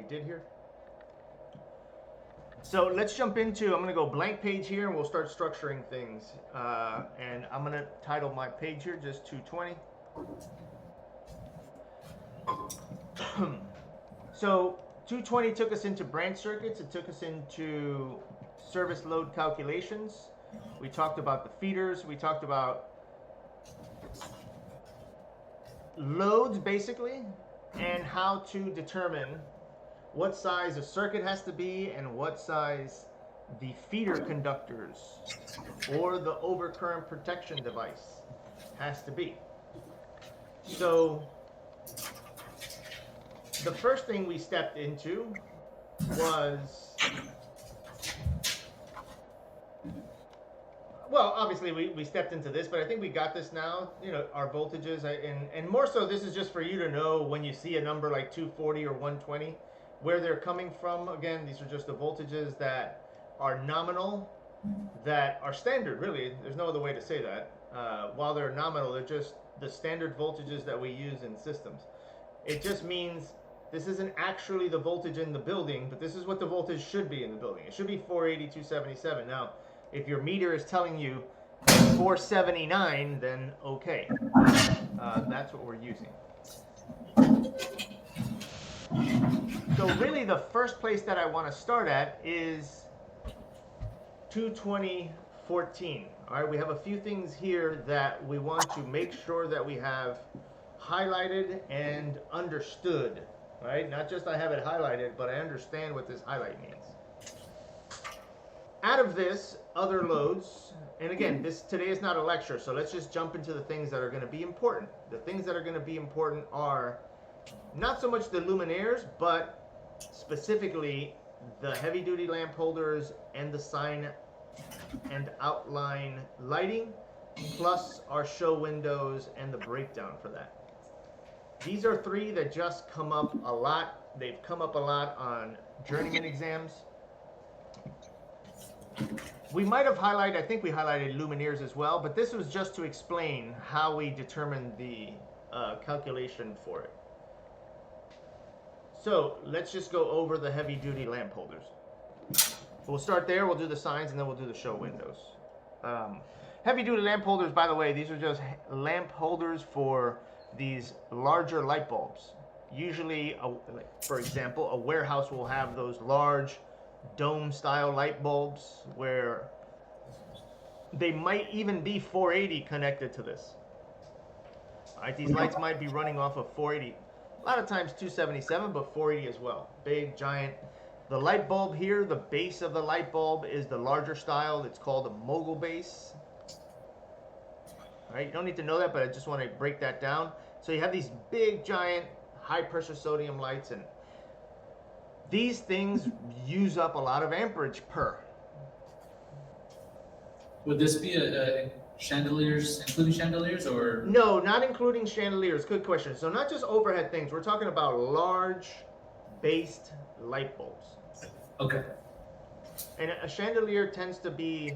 did here. So let's jump into, I'm going to go blank page here and we'll start structuring things. And I'm going to title my page here just 220. So 220 took us into branch circuits. It took us into service load calculations. We talked about the feeders. We talked about loads basically, and how to determine what size a circuit has to be and what size the feeder conductors or the overcurrent protection device has to be. So the first thing we stepped into was, well, obviously we stepped into this, but I think we got this now, you know, our voltages, and more so this is just for you to know when you see a number like 240 or 120, where they're coming from. Again, these are just the voltages that are nominal, that are standard, really. There's no other way to say that. While they're nominal, they're just the standard voltages that we use in systems. It just means this isn't actually the voltage in the building, but this is what the voltage should be in the building. It should be 480, 277. Now, if your meter is telling you 479, then okay. That's what we're using. So really the first place that I want to start at is 22014. All right, we have a few things here that we want to make sure that we have highlighted and understood. Right? Not just I have it highlighted, but I understand what this highlight means. Out of this, other loads, and again, today is not a lecture, so let's just jump into the things that are going to be important. The things that are going to be important are not so much the luminaires, but specifically the heavy-duty lamp holders and the sign and outline lighting, plus our show windows and the breakdown for that. These are three that just come up a lot. They've come up a lot on journeyman exams. We might have highlighted, I think we highlighted luminaires as well, but this was just to explain how we determined the calculation for it. So let's just go over the heavy duty lamp holders. We'll start there, we'll do the signs, and then we'll do the show windows. Heavy duty lamp holders, by the way, these are just lamp holders for these larger light bulbs. Usually, for example, a warehouse will have those large dome style light bulbs where they might even be 480 connected to this. All right, these lights might be running off of 480. A lot of times 277, but 480 as well. Big, giant. The light bulb here, the base of the light bulb is the larger style. It's called a mogul base. All right, you don't need to know that, but I just want to break that down. So you have these big, giant, high-pressure sodium lights, and these things use up a lot of amperage per. Would this be chandeliers, including chandeliers, or? No, not including chandeliers. Good question. So not just overhead things. We're talking about large, based light bulbs. Okay. And a chandelier tends to be,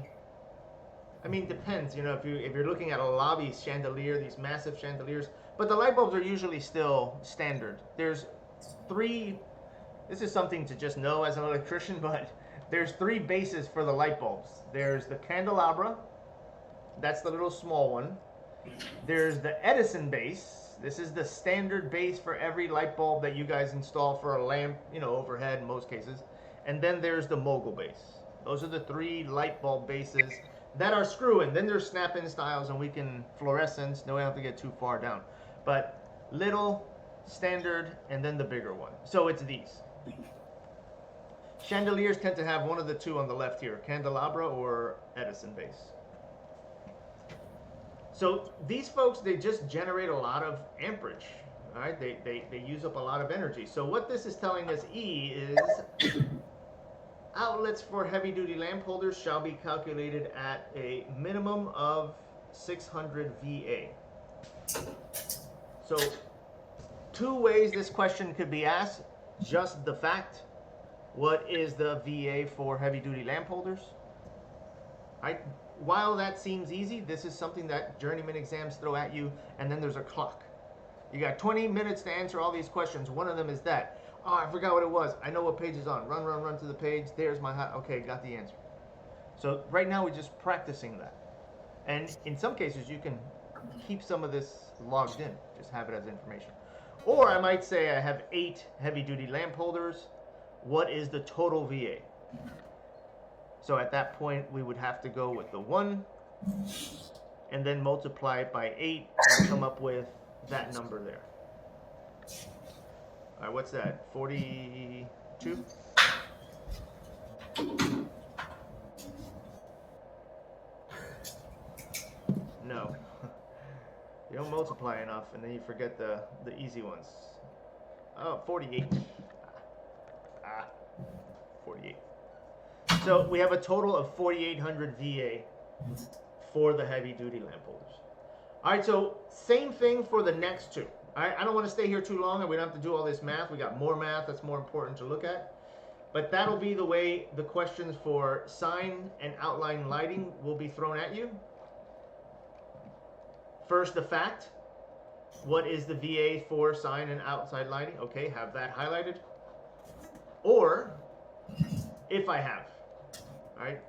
I mean, depends. You know, if you're looking at a lobby chandelier, these massive chandeliers, but the light bulbs are usually still standard. There's three. This is something to just know as an electrician, but there's three bases for the light bulbs. There's the candelabra. That's the little small one. There's the Edison base. This is the standard base for every light bulb that you guys install for a lamp, you know, overhead in most cases. And then there's the mogul base. Those are the three light bulb bases that are screw-in. Then there's snap-in styles, and we can fluorescence. No, we don't have to get too far down. But little, standard, and then the bigger one. So it's these. Chandeliers tend to have one of the two on the left here, candelabra or Edison base. So these folks, they just generate a lot of amperage. All right, they use up a lot of energy. So what this is telling us, E, is outlets for heavy-duty lamp holders shall be calculated at a minimum of 600 VA. So two ways this question could be asked. Just the fact, what is the VA for heavy-duty lamp holders? While that seems easy, this is something that journeyman exams throw at you, and then there's a clock. You got 20 minutes to answer all these questions. One of them is that. Oh, I forgot what it was. I know what page is on. Run to the page. There's my okay, got the answer. So right now we're just practicing that. And in some cases you can keep some of this logged in. Just have it as information. Or I might say I have 8 heavy-duty lamp holders. What is the total VA? So at that point we would have to go with the 1 and then multiply it by 8 and come up with that number there. All right, what's that? 42? No. You don't multiply enough and then you forget the easy ones. Oh, 48. 48. So we have a total of 4,800 VA for the heavy-duty lamp holders. All right, so same thing for the next 2. All right, I don't want to stay here too long, and we don't have to do all this math. We got more math that's more important to look at. But that'll be the way the questions for sign and outline lighting will be thrown at you. First, the fact. What is the VA for sign and outside lighting? Okay, have that highlighted. Or, if I have, all right,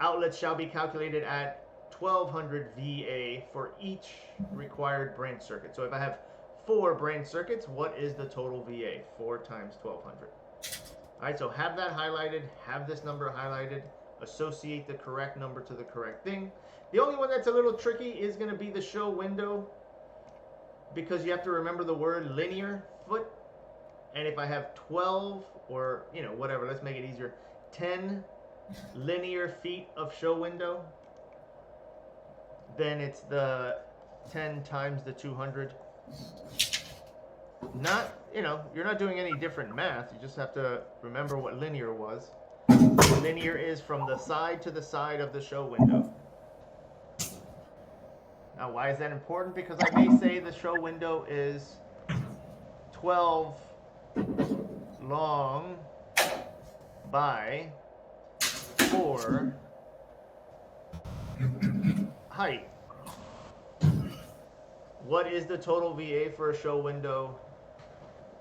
outlets shall be calculated at 1,200 VA for each required branch circuit. So if I have 4 branch circuits, what is the total VA? 4 times 1,200. All right, so have that highlighted, have this number highlighted, associate the correct number to the correct thing. The only one that's a little tricky is going to be the show window, because you have to remember the word linear foot. And if I have 12 or, you know, whatever, let's make it easier, 10 linear feet of show window, then it's the 10 times the 200. Not, you know, you're not doing any different math. You just have to remember what linear was. Linear is from the side to the side of the show window. Now, why is that important? Because I may say the show window is 12 long by 4 height. What is the total VA for a show window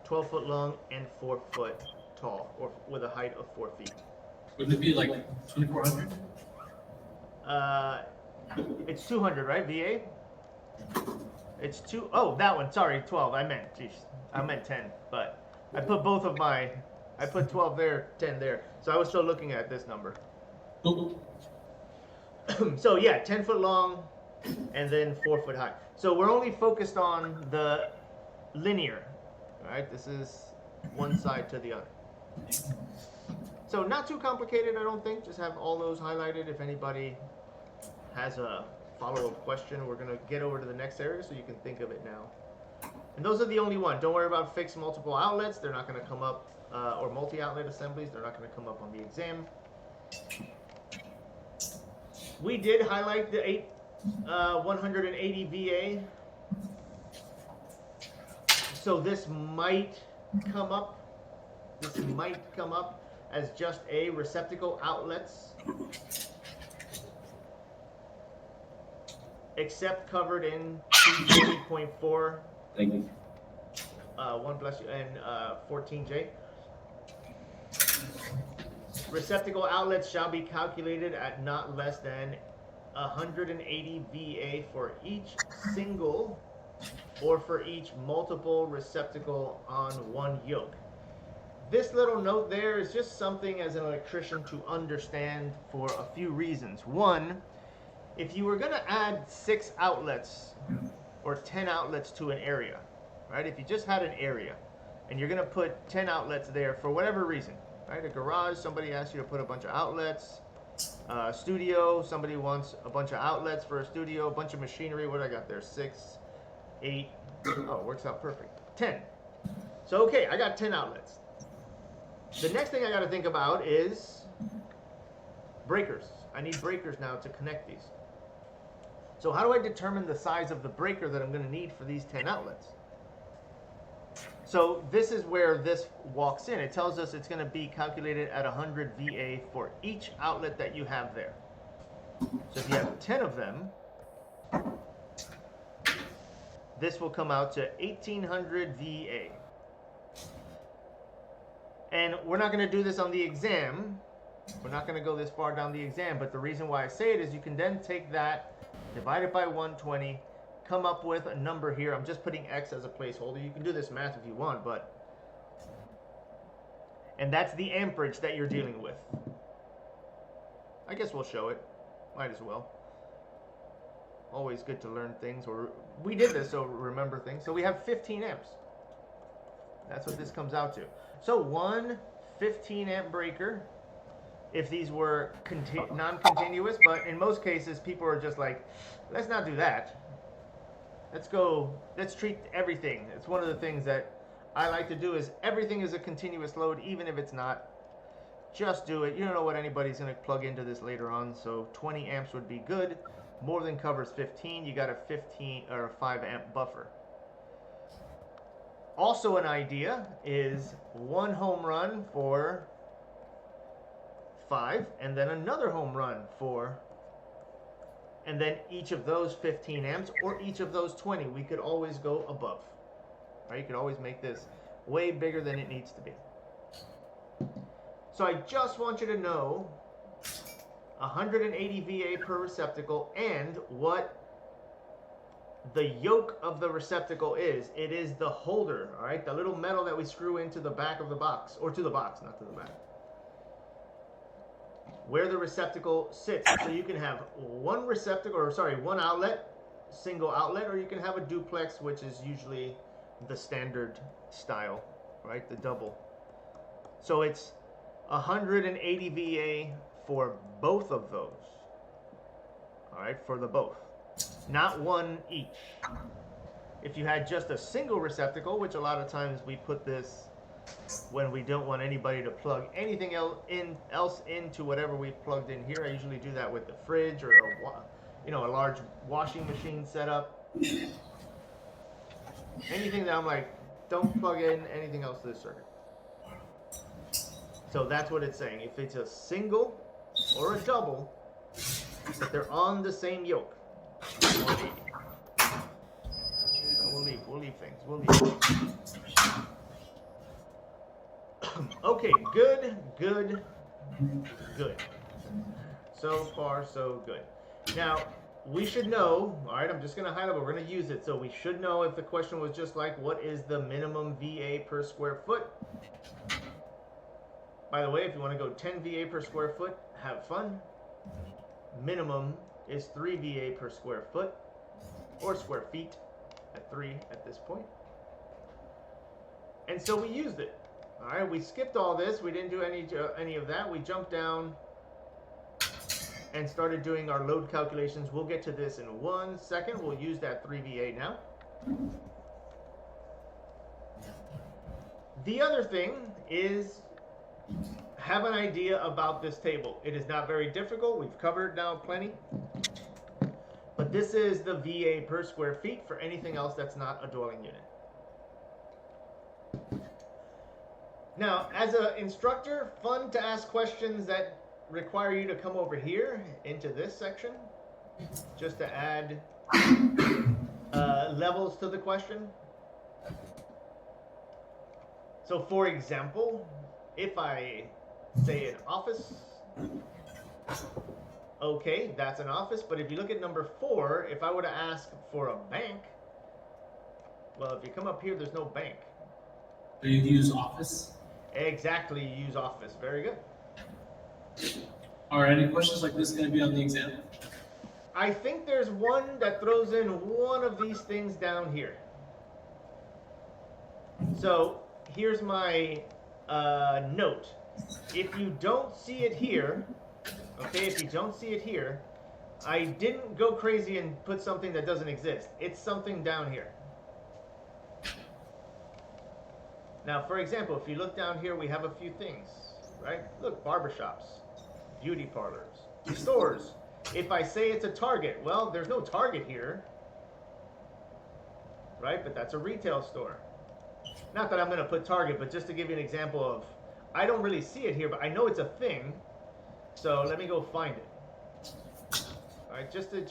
12 foot long and 4 foot tall, or with a height of 4 feet? Wouldn't it be like 2,400? It's 200, right? VA? It's oh, that one. Sorry, 12. I meant 10. But I put both of my, I put 12 there, 10 there. So I was still looking at this number. Oh, So yeah, 10 foot long and then 4 foot high. So we're only focused on the linear, right? This is one side to the other. So not too complicated, I don't think. Just have all those highlighted. If anybody has a follow-up question, we're gonna get over to the next area so you can think of it now. And those are the only one. Don't worry about fixed multiple outlets. They're not gonna come up, or multi-outlet assemblies. They're not gonna come up on the exam. We did highlight the 180 VA. So this might come up. This might come up as just a receptacle outlets, except covered in 240.4. thank you. 1 bless you, and 14J. Receptacle outlets shall be calculated at not less than 180 VA for each single or for each multiple receptacle on one yoke. This little note there is just something as an electrician to understand for a few reasons. One, if you were going to add 6 outlets or 10 outlets to an area, right? If you just had an area and you're going to put 10 outlets there for whatever reason, right? A garage, somebody asks you to put a bunch of outlets. Studio, somebody wants a bunch of outlets for a studio, a bunch of machinery. What do I got there? 6, 8. Oh, it works out perfect. 10. So, okay, I got 10 outlets. The next thing I got to think about is breakers. I need breakers now to connect these. So how do I determine the size of the breaker that I'm going to need for these 10 outlets? So this is where this walks in. It tells us it's going to be calculated at 100 VA for each outlet that you have there. So if you have 10 of them, this will come out to 1,800 VA. And we're not going to do this on the exam. We're not going to go this far down the exam, but the reason why I say it is you can then take that, divide it by 120, come up with a number here. I'm just putting X as a placeholder. You can do this math if you want, but... And that's the amperage that you're dealing with. I guess we'll show it. Might as well. Always good to learn things, or we did this, so remember things. So we have 15 amps. That's what this comes out to. So one 15 amp breaker, if these were non-continuous, but in most cases people are just like, let's not do that. Let's treat everything. It's one of the things that I like to do is everything is a continuous load, even if it's not. Just do it. You don't know what anybody's going to plug into this later on, so 20 amps would be good. More than covers 15. You got a 15 or a 5 amp buffer. Also an idea is one home run for 5, and then another home run for, and then each of those 15 amps or each of those 20. We could always go above. Right? You could always make this way bigger than it needs to be. So I just want you to know 180 VA per receptacle and what the yoke of the receptacle is. It is the holder, all right? The little metal that we screw into the back of the box, or to the box, not to the back. Where the receptacle sits. So you can have one receptacle, or sorry, one outlet, single outlet, or you can have a duplex, which is usually the standard style, right? The double. So it's 180 VA for both of those. All right, for the both. Not one each. If you had just a single receptacle, which a lot of times we put this when we don't want anybody to plug anything else into whatever we've plugged in here. I usually do that with the fridge or a large washing machine setup. Anything that I'm like, don't plug in anything else to this circuit. So that's what it's saying. If it's a single or a double, if they're on the same yoke. We'll leave things. We'll leave. Okay, good. So far, so good. Now, we should know, all right, I'm just going to highlight, but we're going to use it. So we should know if the question was just like, what is the minimum VA per square foot? By the way, if you want to go 10 VA per square foot, have fun. Minimum is 3 VA per square foot, or square feet at 3 at this point. And so we used it. All right, we skipped all this. We didn't do any of that. We jumped down and started doing our load calculations. We'll get to this in 1 second. We'll use that 3 VA now. The other thing is have an idea about this table. It is not very difficult. We've covered now plenty. But this is the VA per square feet for anything else that's not a dwelling unit. Now, as an instructor, fun to ask questions that require you to come over here into this section just to add levels to the question. So, for example, if I say an office, okay, that's an office. But if you look at number 4, if I were to ask for a bank, well, if you come up here, there's no bank. So you use office? Exactly, you use office. Very good. Are any questions like this going to be on the exam? I think there's one that throws in one of these things down here. So here's my note. If you don't see it here, okay, if you don't see it here, I didn't go crazy and put something that doesn't exist. It's something down here. Now, for example, if you look down here, we have a few things, right? Look, barbershops, beauty parlors, stores. If I say it's a Target, well, there's no Target here, right? But that's a retail store. Not that I'm going to put Target, but just to give you an example of, I don't really see it here, but I know it's a thing. So let me go find it. All right, just to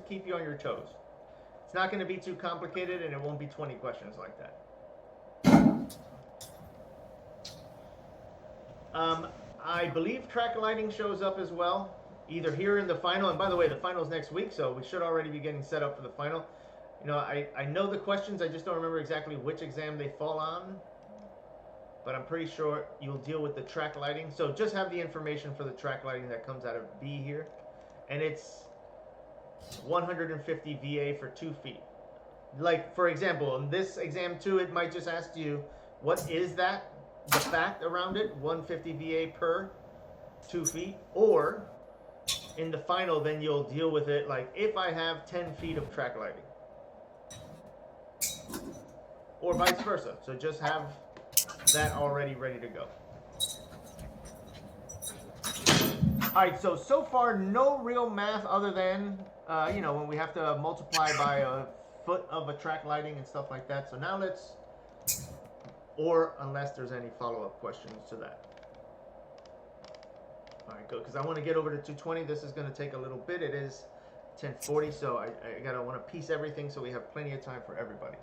keep you on your toes. It's not going to be too complicated, and it won't be 20 questions like that. I believe track lighting shows up as well, either here in the final. And by the way, the final's next week, so we should already be getting set up for the final. You know, I know the questions, I just don't remember exactly which exam they fall on. But I'm pretty sure you'll deal with the track lighting. So just have the information for the track lighting that comes out of B here. And it's 150 VA for 2 feet. Like, for example, in this exam too, it might just ask you, what is that? The fact around it, 150 VA per 2 feet. Or, in the final, then you'll deal with it like, if I have 10 feet of track lighting. Or vice versa. So just have that already ready to go. Alright, so far no real math other than, you know, when we have to multiply by a foot of a track lighting and stuff like that. So now let's, or unless there's any follow-up questions to that. Alright, good, because I want to get over to 220. This is going to take a little bit. It is 10:40, so I want to piece everything so we have plenty of time for everybody.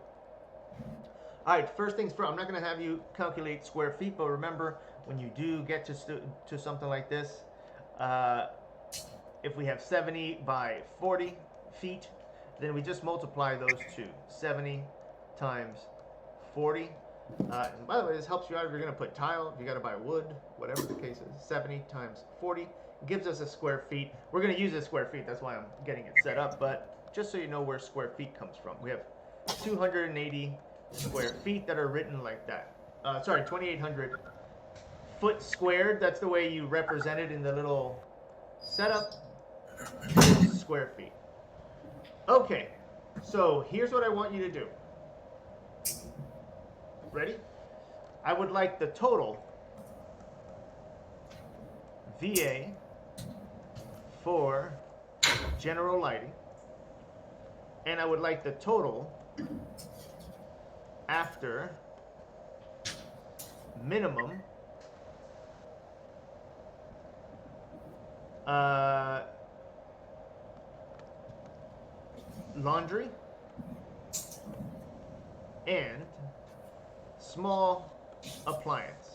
Alright, first things first, I'm not going to have you calculate square feet, but remember, when you do get to something like this, if we have 70 by 40 feet, then we just multiply those two. 70 times 40. And by the way, this helps you out if you're going to put tile, if you got to buy wood, whatever the case is. 70 times 40 gives us a square feet. We're going to use a square feet, that's why I'm getting it set up, but just so you know where square feet comes from. We have 280 square feet that are written like that. Sorry, 2,800 foot squared. That's the way you represent it in the little setup. Square feet. Okay, so here's what I want you to do. Ready? I would like the total VA for general lighting, and I would like the total after minimum laundry and small appliance.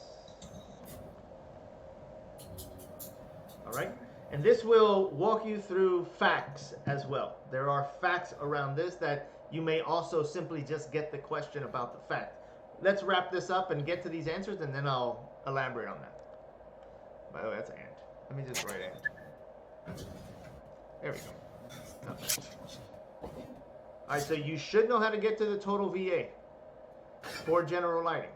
All right, and this will walk you through facts as well. There are facts around this that you may also simply just get the question about the fact. Let's wrap this up and get to these answers, and then I'll elaborate on that. By the way, that's an ant. Let me just write ant. There we go. Not bad. All right, so you should know how to get to the total VA for general lighting.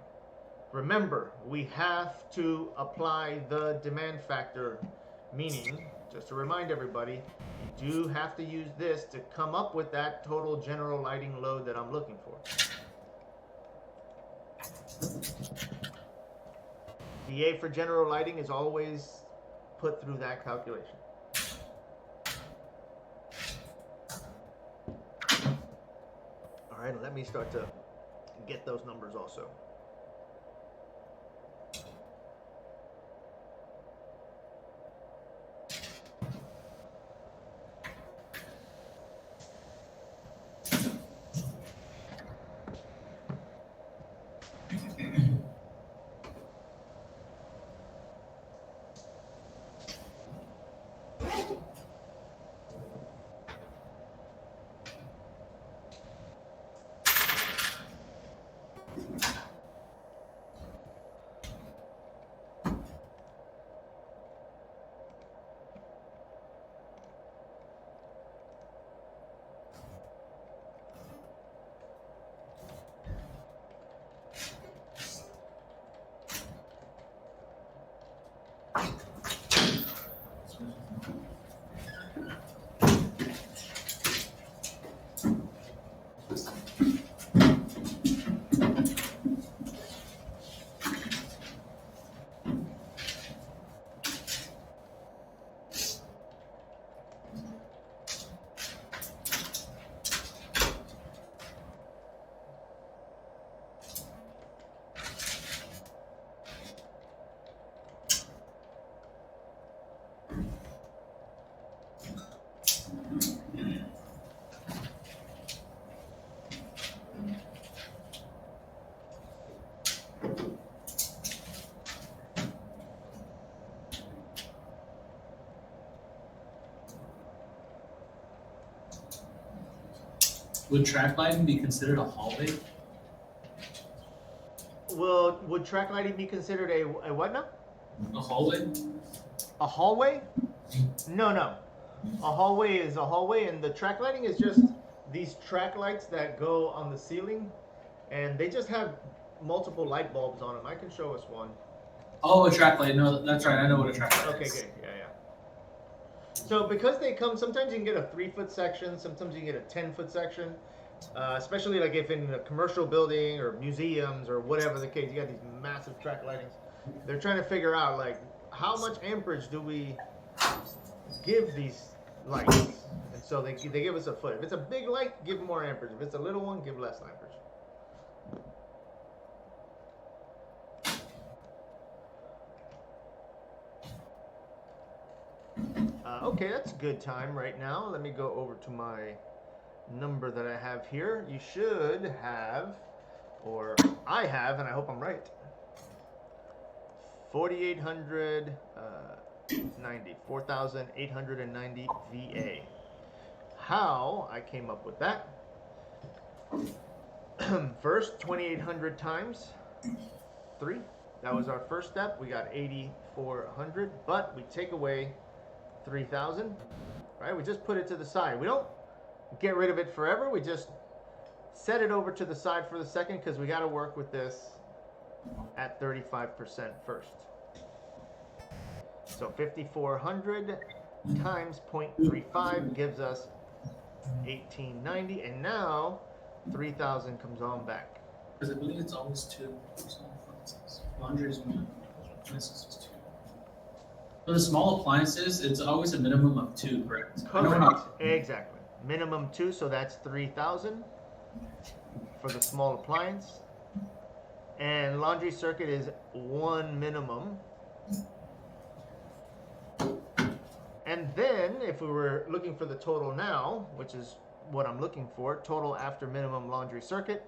Remember, we have to apply the demand factor, meaning, just to remind everybody, you do have to use this to come up with that total general lighting load that I'm looking for. VA for general lighting is always put through that calculation. All right, let me start to get those numbers also. Would track lighting be considered a hallway? Well, would track lighting be considered a what now? A hallway? A hallway? No, no. A hallway is a hallway, and the track lighting is just these track lights that go on the ceiling, and they just have multiple light bulbs on them. I can show us one. Oh, a track light. No, that's right. I know what a track light Okay, is. good. Yeah, yeah. So because they come, sometimes you can get a 3-foot section, sometimes you can get a 10-foot section. Especially like if in a commercial building or museums or whatever the case, you got these massive track lightings. They're trying to figure out like how much amperage do we give these lights, and so they give us a foot. If it's a big light, give more amperage. If it's a little one, give less amperage. Okay, that's a good time right now. Let me go over to my number that I have here. You should have, or I have, and I hope I'm right, 4,890 VA. How I came up with that? First, 2,800 times 3. That was our first step. We got 8,400, but we take away 3,000, right? We just put it to the side. We don't get rid of it forever. We just set it over to the side for the second because we got to work with this at 35% first. So 5,400 times 0.35 gives us 1,890, and now 3,000 comes on back. Because I believe it's always 2. Laundry is 1. This is 2. For the small appliances, it's always a minimum of 2, correct? Correct. Exactly. Minimum 2, so that's 3,000 for the small appliance. And laundry circuit is 1 minimum. And then, if we were looking for the total now, which is what I'm looking for, total after minimum laundry circuit,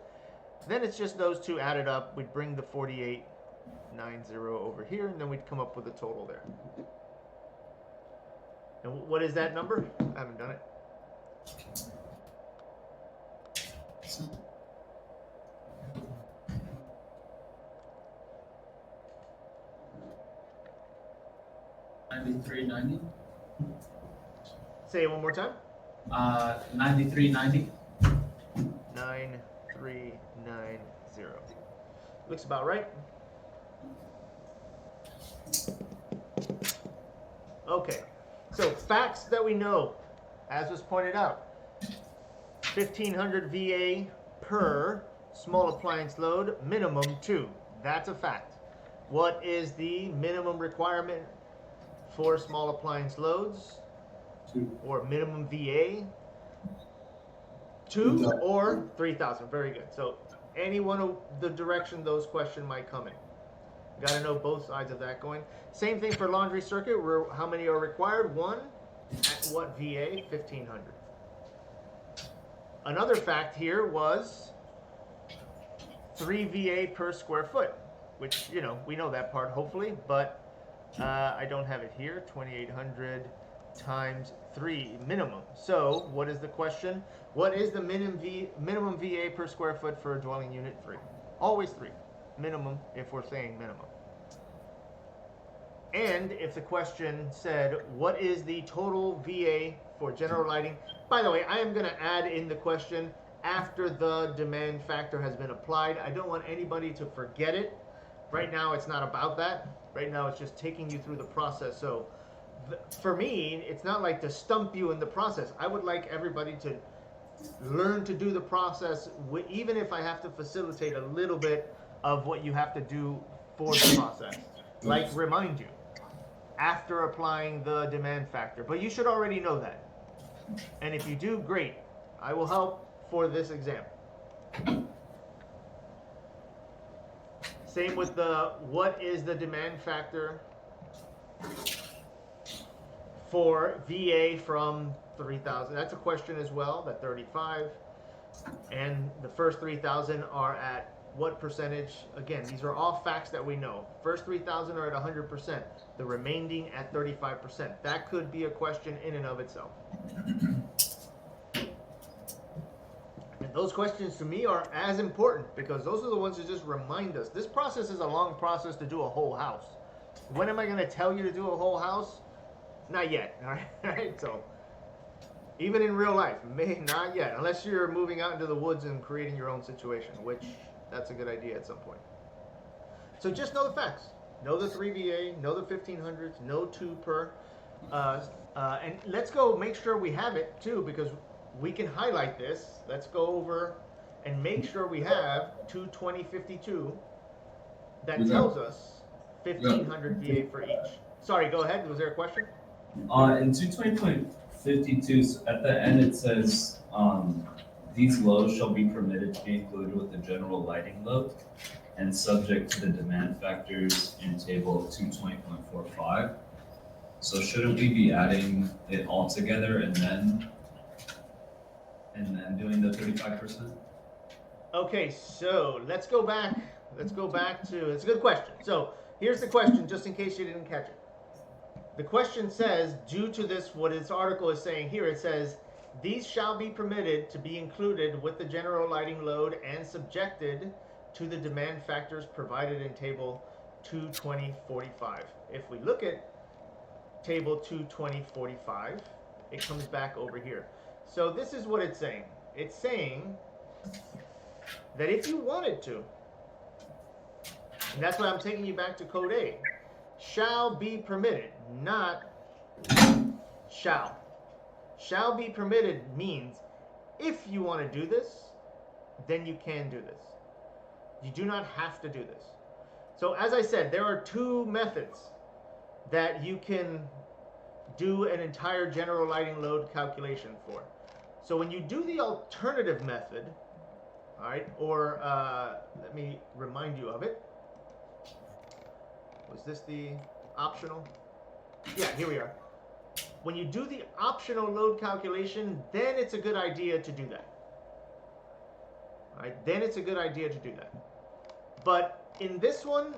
then it's just those two added up. We'd bring the 4,890 over here, and then we'd come up with a total there. And what is that number? I haven't done it. $93.90. Say it one more time. $93.90. 9390. Looks about right. Okay, so facts that we know, as was pointed out, 1,500 VA per small appliance load, minimum 2. That's a fact. What is the minimum requirement for small appliance loads? 2. Or minimum VA? 2 or 3,000. Very good. So any one of the direction those questions might come in. Got to know both sides of that going. Same thing for laundry circuit. How many are required? 1. At what VA? 1,500. Another fact here was 3 VA per square foot, which, you know, we know that part hopefully, but I don't have it here. 2,800 times 3 minimum. So what is the question? What is the minimum VA per square foot for a dwelling unit? 3. Always 3. Minimum if we're saying minimum. And if the question said, what is the total VA for general lighting? By the way, I am going to add in the question after the demand factor has been applied. I don't want anybody to forget it. Right now, it's not about that. Right now, it's just taking you through the process. So for me, it's not like to stump you in the process. I would like everybody to learn to do the process, even if I have to facilitate a little bit of what you have to do for the process. Like remind you after applying the demand factor. But you should already know that. And if you do, great. I will help for this exam. Same with the what is the demand factor for VA from 3,000. That's a question as well, that 35. And the first 3,000 are at what percentage? Again, these are all facts that we know. First 3,000 are at 100%. The remaining at 35%. That could be a question in and of itself. Those questions to me are as important because those are the ones that just remind us. This process is a long process to do a whole house. When am I going to tell you to do a whole house? Not yet. All right. So even in real life, not yet, unless you're moving out into the woods and creating your own situation, which that's a good idea at some point. So just know the facts. Know the 3 VA, know the 1500s, know 2 per. And let's go make sure we have it too, because we can highlight this. Let's go over and make sure we have 22052 that tells us 1500 VA for each. Sorry, go ahead. Was there a question? In 220.52, at the end it says, these loads shall be permitted to be included with the general lighting load and subject to the demand factors in table 220.45. So shouldn't we be adding it all together and then doing the 35%? Okay, so let's go back to, it's a good question. So here's the question, just in case you didn't catch it. The question says, due to this, what this article is saying here, it says, these shall be permitted to be included with the general lighting load and subjected to the demand factors provided in table 22045. If we look at table 22045, it comes back over here. So this is what it's saying. It's saying that if you wanted to, and that's why I'm taking you back to code A, shall be permitted, not shall. Shall be permitted means if you want to do this, then you can do this. You do not have to do this. So as I said, there are 2 methods that you can do an entire general lighting load calculation for. So when you do the alternative method, all right, or let me remind you of it. Was this the optional? Yeah, here we are. When you do the optional load calculation, then it's a good idea to do that. All right, then it's a good idea to do that. But in this one,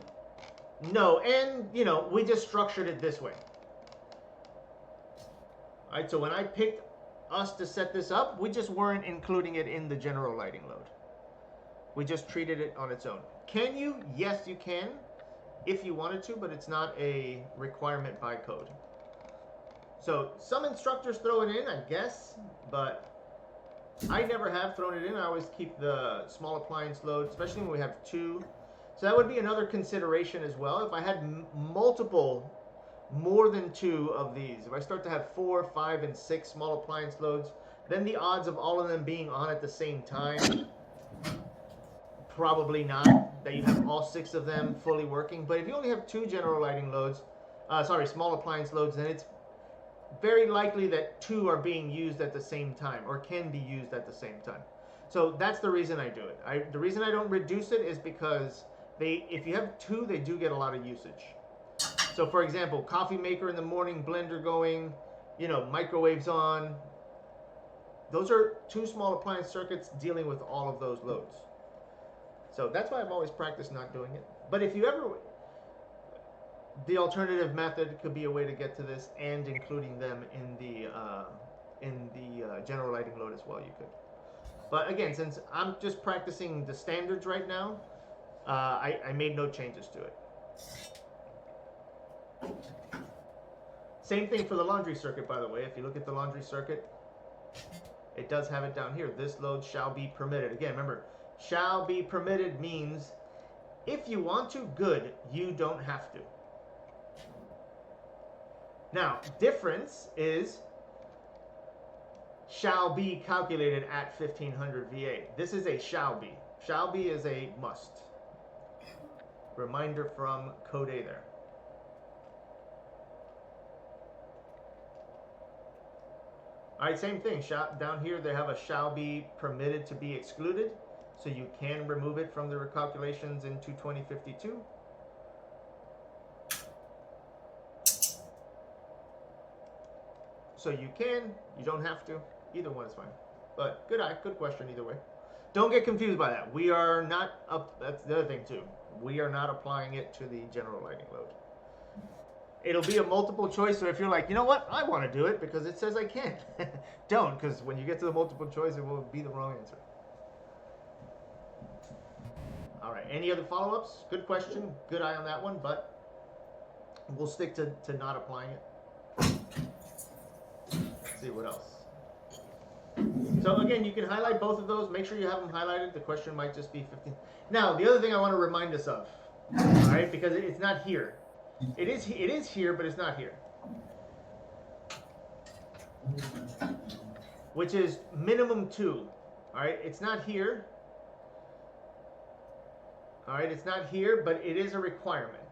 no, and we just structured it this way. All right, so when I picked us to set this up, we just weren't including it in the general lighting load. We just treated it on its own. Can you? Yes, you can, if you wanted to, but it's not a requirement by code. So some instructors throw it in, I guess, but I never have thrown it in. I always keep the small appliance load, especially when we have 2. So that would be another consideration as well. If I had multiple, more than 2 of these, if I start to have 4, 5, and 6 small appliance loads, then the odds of all of them being on at the same time, probably not, that you have all 6 of them fully working. But if you only have 2 general lighting loads, small appliance loads, then it's very likely that 2 are being used at the same time or can be used at the same time. So that's the reason I do it. The reason I don't reduce it is because if you have 2, they do get a lot of usage. So for example, coffee maker in the morning, blender going, microwaves on. Those are 2 small appliance circuits dealing with all of those loads. So that's why I've always practiced not doing it. But if you ever, the alternative method could be a way to get to this, and including them in the general lighting load as well, you could. But again, since I'm just practicing the standards right now, I made no changes to it. Same thing for the laundry circuit, by the way. If you look at the laundry circuit, it does have it down here. This load shall be permitted. Again, remember, shall be permitted means if you want to, good. You don't have to. Now, difference is shall be calculated at 1500 VA. This is a shall be. Shall be is a must. Reminder from code A there. All right, same thing. Down here they have a shall be permitted to be excluded. So you can remove it from the recalculations in 22052. So you can, you don't have to. Either one is fine. But good question either way. Don't get confused by that. We are not that's the other thing too. We are not applying it to the general lighting load. It'll be a multiple choice, so if you're like, you know what, I want to do it because it says I can. Don't, because when you get to the multiple choice, it will be the wrong answer. All right. Any other follow-ups? Good question. Good eye on that one, but we'll stick to not applying it. Let's see what else. So again, you can highlight both of those. Make sure you have them highlighted. The question might just be 15. Now, the other thing I want to remind us of, all right, because it's not here. It is here, but it's not here. Which is minimum 2. All right, it's not here. All right, it's not here, but it is a requirement.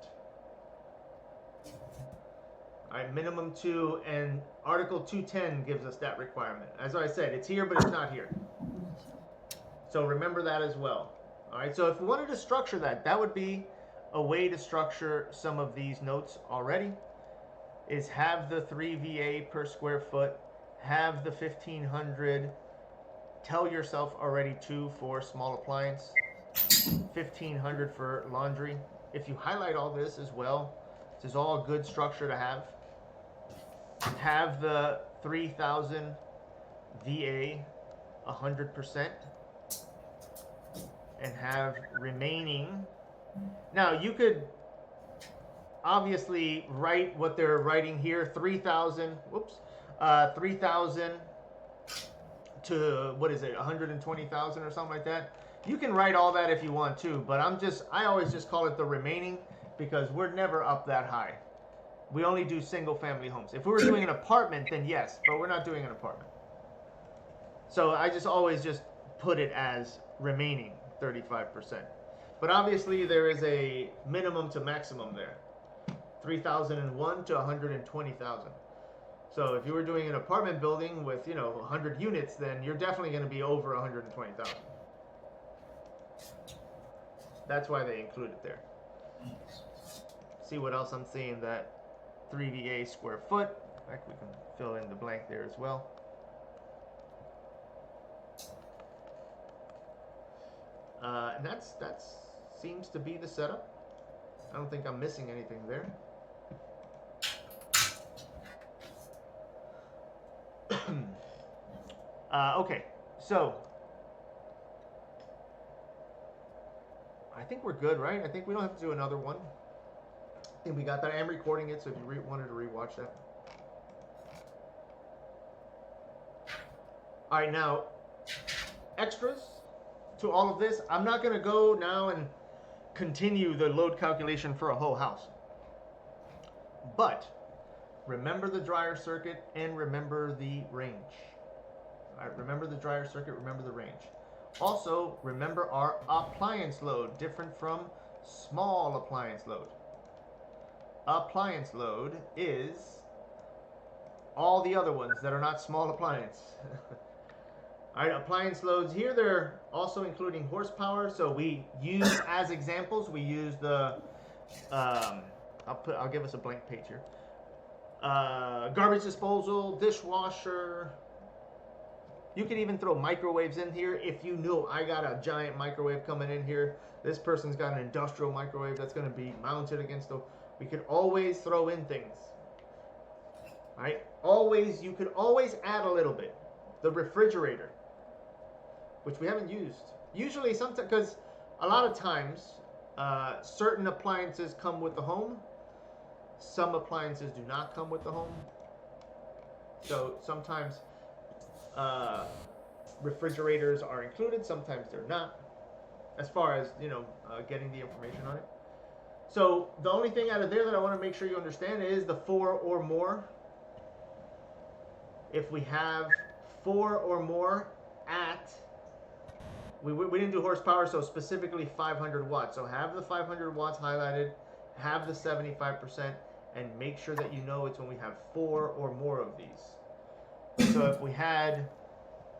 All right, minimum 2, and Article 210 gives us that requirement. As I said, it's here, but it's not here. So remember that as well. All right, so if we wanted to structure that, that would be a way to structure some of these notes already, is have the 3 VA per square foot, have the 1500, tell yourself already 2 for small appliance, 1500 for laundry. If you highlight all this as well, this is all a good structure to have. Have the 3000 VA 100%, and have remaining. Now you could obviously write what they're writing here, 3,000. 3,000 to, what is it, 120,000 or something like that. You can write all that if you want to, but I always just call it the remaining, because we're never up that high. We only do single family homes. If we were doing an apartment, then yes, but we're not doing an apartment. So I just always just put it as remaining 35%. But obviously there is a minimum to maximum there. 3,001 to 120,000. So if you were doing an apartment building with, 100 units, then you're definitely going to be over 120,000. That's why they include it there. See what else I'm seeing, that 3 VA square foot. In fact, we can fill in the blank there as well. And that's seems to be the setup. I don't think I'm missing anything there. Okay, so I think we're good, right? I think we don't have to do another one. I think we got that. I'm recording it, so if you wanted to rewatch that. All right, now, extras to all of this. I'm not going to go now and continue the load calculation for a whole house. But remember the dryer circuit and remember the range. All right, remember the dryer circuit, remember the range. Also, remember our appliance load, different from small appliance load. Appliance load is all the other ones that are not small appliance. All right, appliance loads here, they're also including horsepower. So we use, as examples, we use the, I'll give us a blank page here. Garbage disposal, dishwasher. You can even throw microwaves in here. If you know I got a giant microwave coming in here, this person's got an industrial microwave that's going to be mounted against the, we could always throw in things. All right, always, you could always add a little bit. The refrigerator, which we haven't used. Usually, sometimes, because a lot of times, certain appliances come with the home. Some appliances do not come with the home. So sometimes refrigerators are included, sometimes they're not, as far as, getting the information on it. So the only thing out of there that I want to make sure you understand is the 4 or more. If we have 4 or more at, we didn't do horsepower, so specifically 500 watts. So have the 500 watts highlighted, have the 75%, and make sure that you know it's when we have 4 or more of these. So if we had,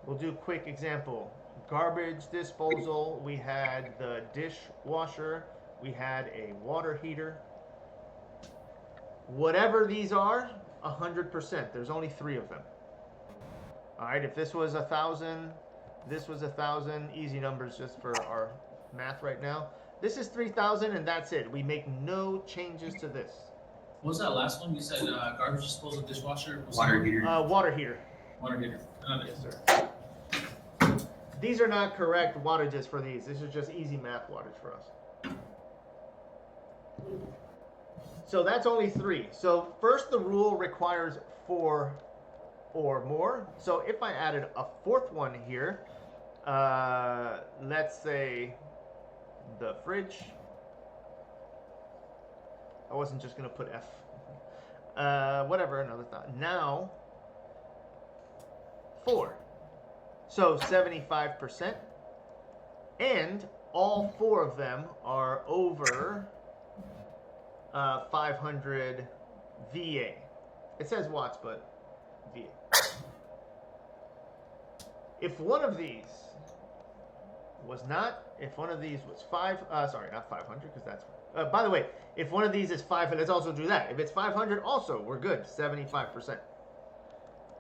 we'll do a quick example. Garbage disposal, we had the dishwasher, we had a water heater. Whatever these are, 100%. There's only 3 of them. All right, if this was 1,000, this was 1,000, easy numbers just for our math right now. This is 3,000 and that's it. We make no changes to this. What was that last one? You said garbage disposal, dishwasher? Water heater. Water heater. Water heater. Yes, sir. These are not correct wattages for these. This is just easy math wattage for us. So that's only 3. So first, the rule requires 4 or more. So if I added a 4th one here, let's say the fridge. I wasn't just going to put F. Whatever, another thought. Now, 4. So 75%. And all 4 of them are over 500 VA. It says watts, but VA. If one of these was not, if one of these was not 500, because that's, by the way, if one of these is 500, let's also do that. If it's 500, also, we're good, 75%.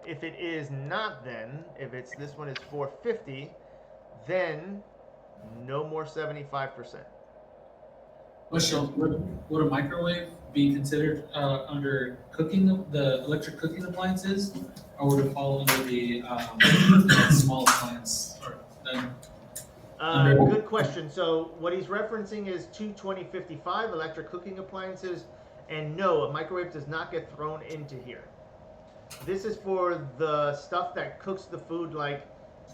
If it is not, then, if it's, this one is 450, then no more 75%. Question: Would a microwave be considered under cooking, the electric cooking appliances, or would it fall under the small appliance? Or then Good question. So what he's referencing is 22055 electric cooking appliances, and no, a microwave does not get thrown into here. This is for the stuff that cooks the food, like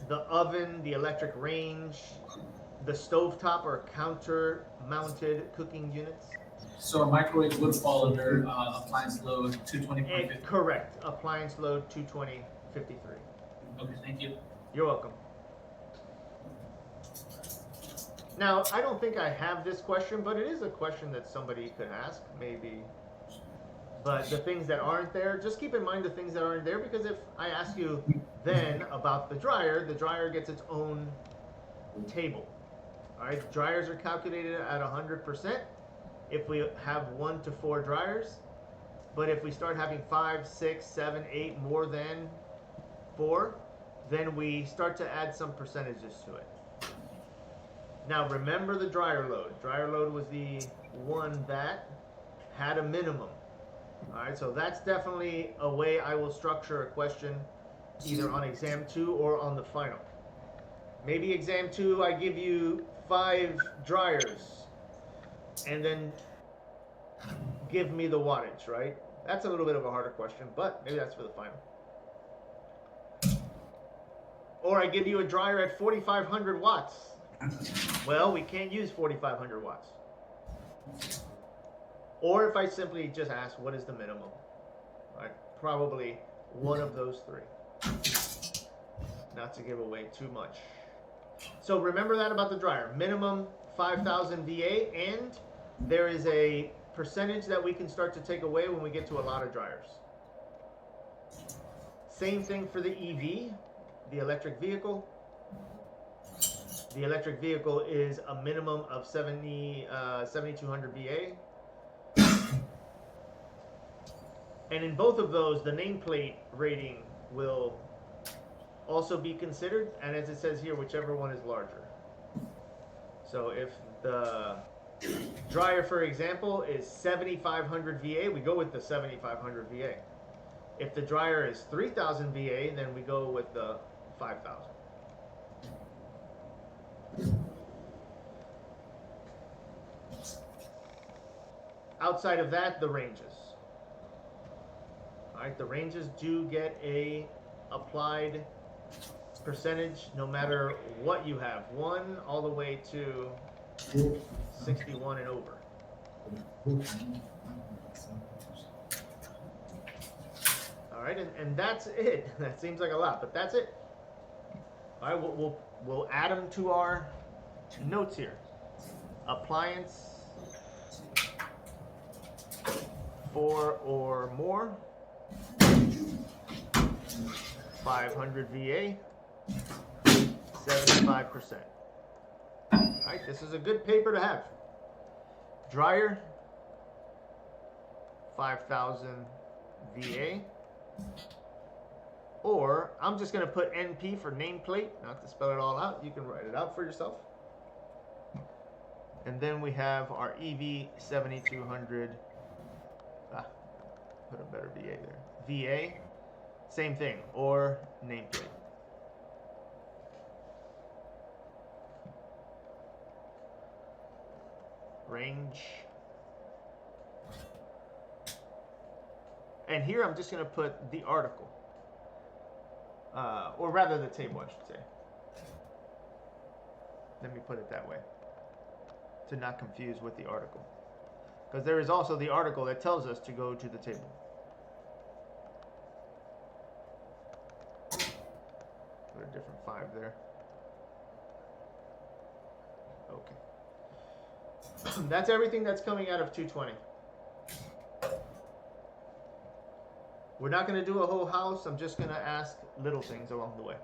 the oven, the electric range, the stovetop or counter-mounted cooking units. So a microwave would fall under appliance load 220.50. Correct. Appliance load 22053. Okay, thank you. You're welcome. Now, I don't think I have this question, but it is a question that somebody could ask, maybe. But the things that aren't there, just keep in mind the things that aren't there, because if I ask you then about the dryer gets its own table. All right, dryers are calculated at 100% if we have 1 to 4 dryers. But if we start having 5, 6, 7, 8 more than 4, then we start to add some percentages to it. Now remember the dryer load. Dryer load was the one that had a minimum. All right, so that's definitely a way I will structure a question either on exam 2 or on the final. Maybe exam 2, I give you 5 dryers and then give me the wattage, right? That's a little bit of a harder question, but maybe that's for the final. Or I give you a dryer at 4,500 watts. Well, we can't use 4,500 watts. Or if I simply just ask, what is the minimum? Right? Probably one of those 3. Not to give away too much. So remember that about the dryer. Minimum 5,000 VA, and there is a percentage that we can start to take away when we get to a lot of dryers. Same thing for the EV, the electric vehicle. The electric vehicle is a minimum of 7,200 VA. And in both of those, the nameplate rating will also be considered, and as it says here, whichever one is larger. So if the dryer, for example, is 7,500 VA, we go with the 7,500 VA. If the dryer is 3,000 VA, then we go with the 5,000. Outside of that, the ranges. All right, the ranges do get a applied percentage no matter what you have. 1 all the way to 61 and over. All right, and that's it. That seems like a lot, but that's it. All right, we'll add them to our notes here. Appliance 4 or more, 500 VA, 75%. All right, this is a good paper to have. Dryer, 5,000 VA, or I'm just going to put NP for nameplate, not to spell it all out. You can write it out for yourself. And then we have our EV 7200. Put a better VA there. VA, same thing, or nameplate. range. And here I'm just going to put the article. Or rather the table, I should say. Let me put it that way. To not confuse with the article. Because there is also the article that tells us to go to the table. Put a different 5 there. Okay. That's everything that's coming out of 220. We're not going to do a whole house. I'm just going to ask little things along the way.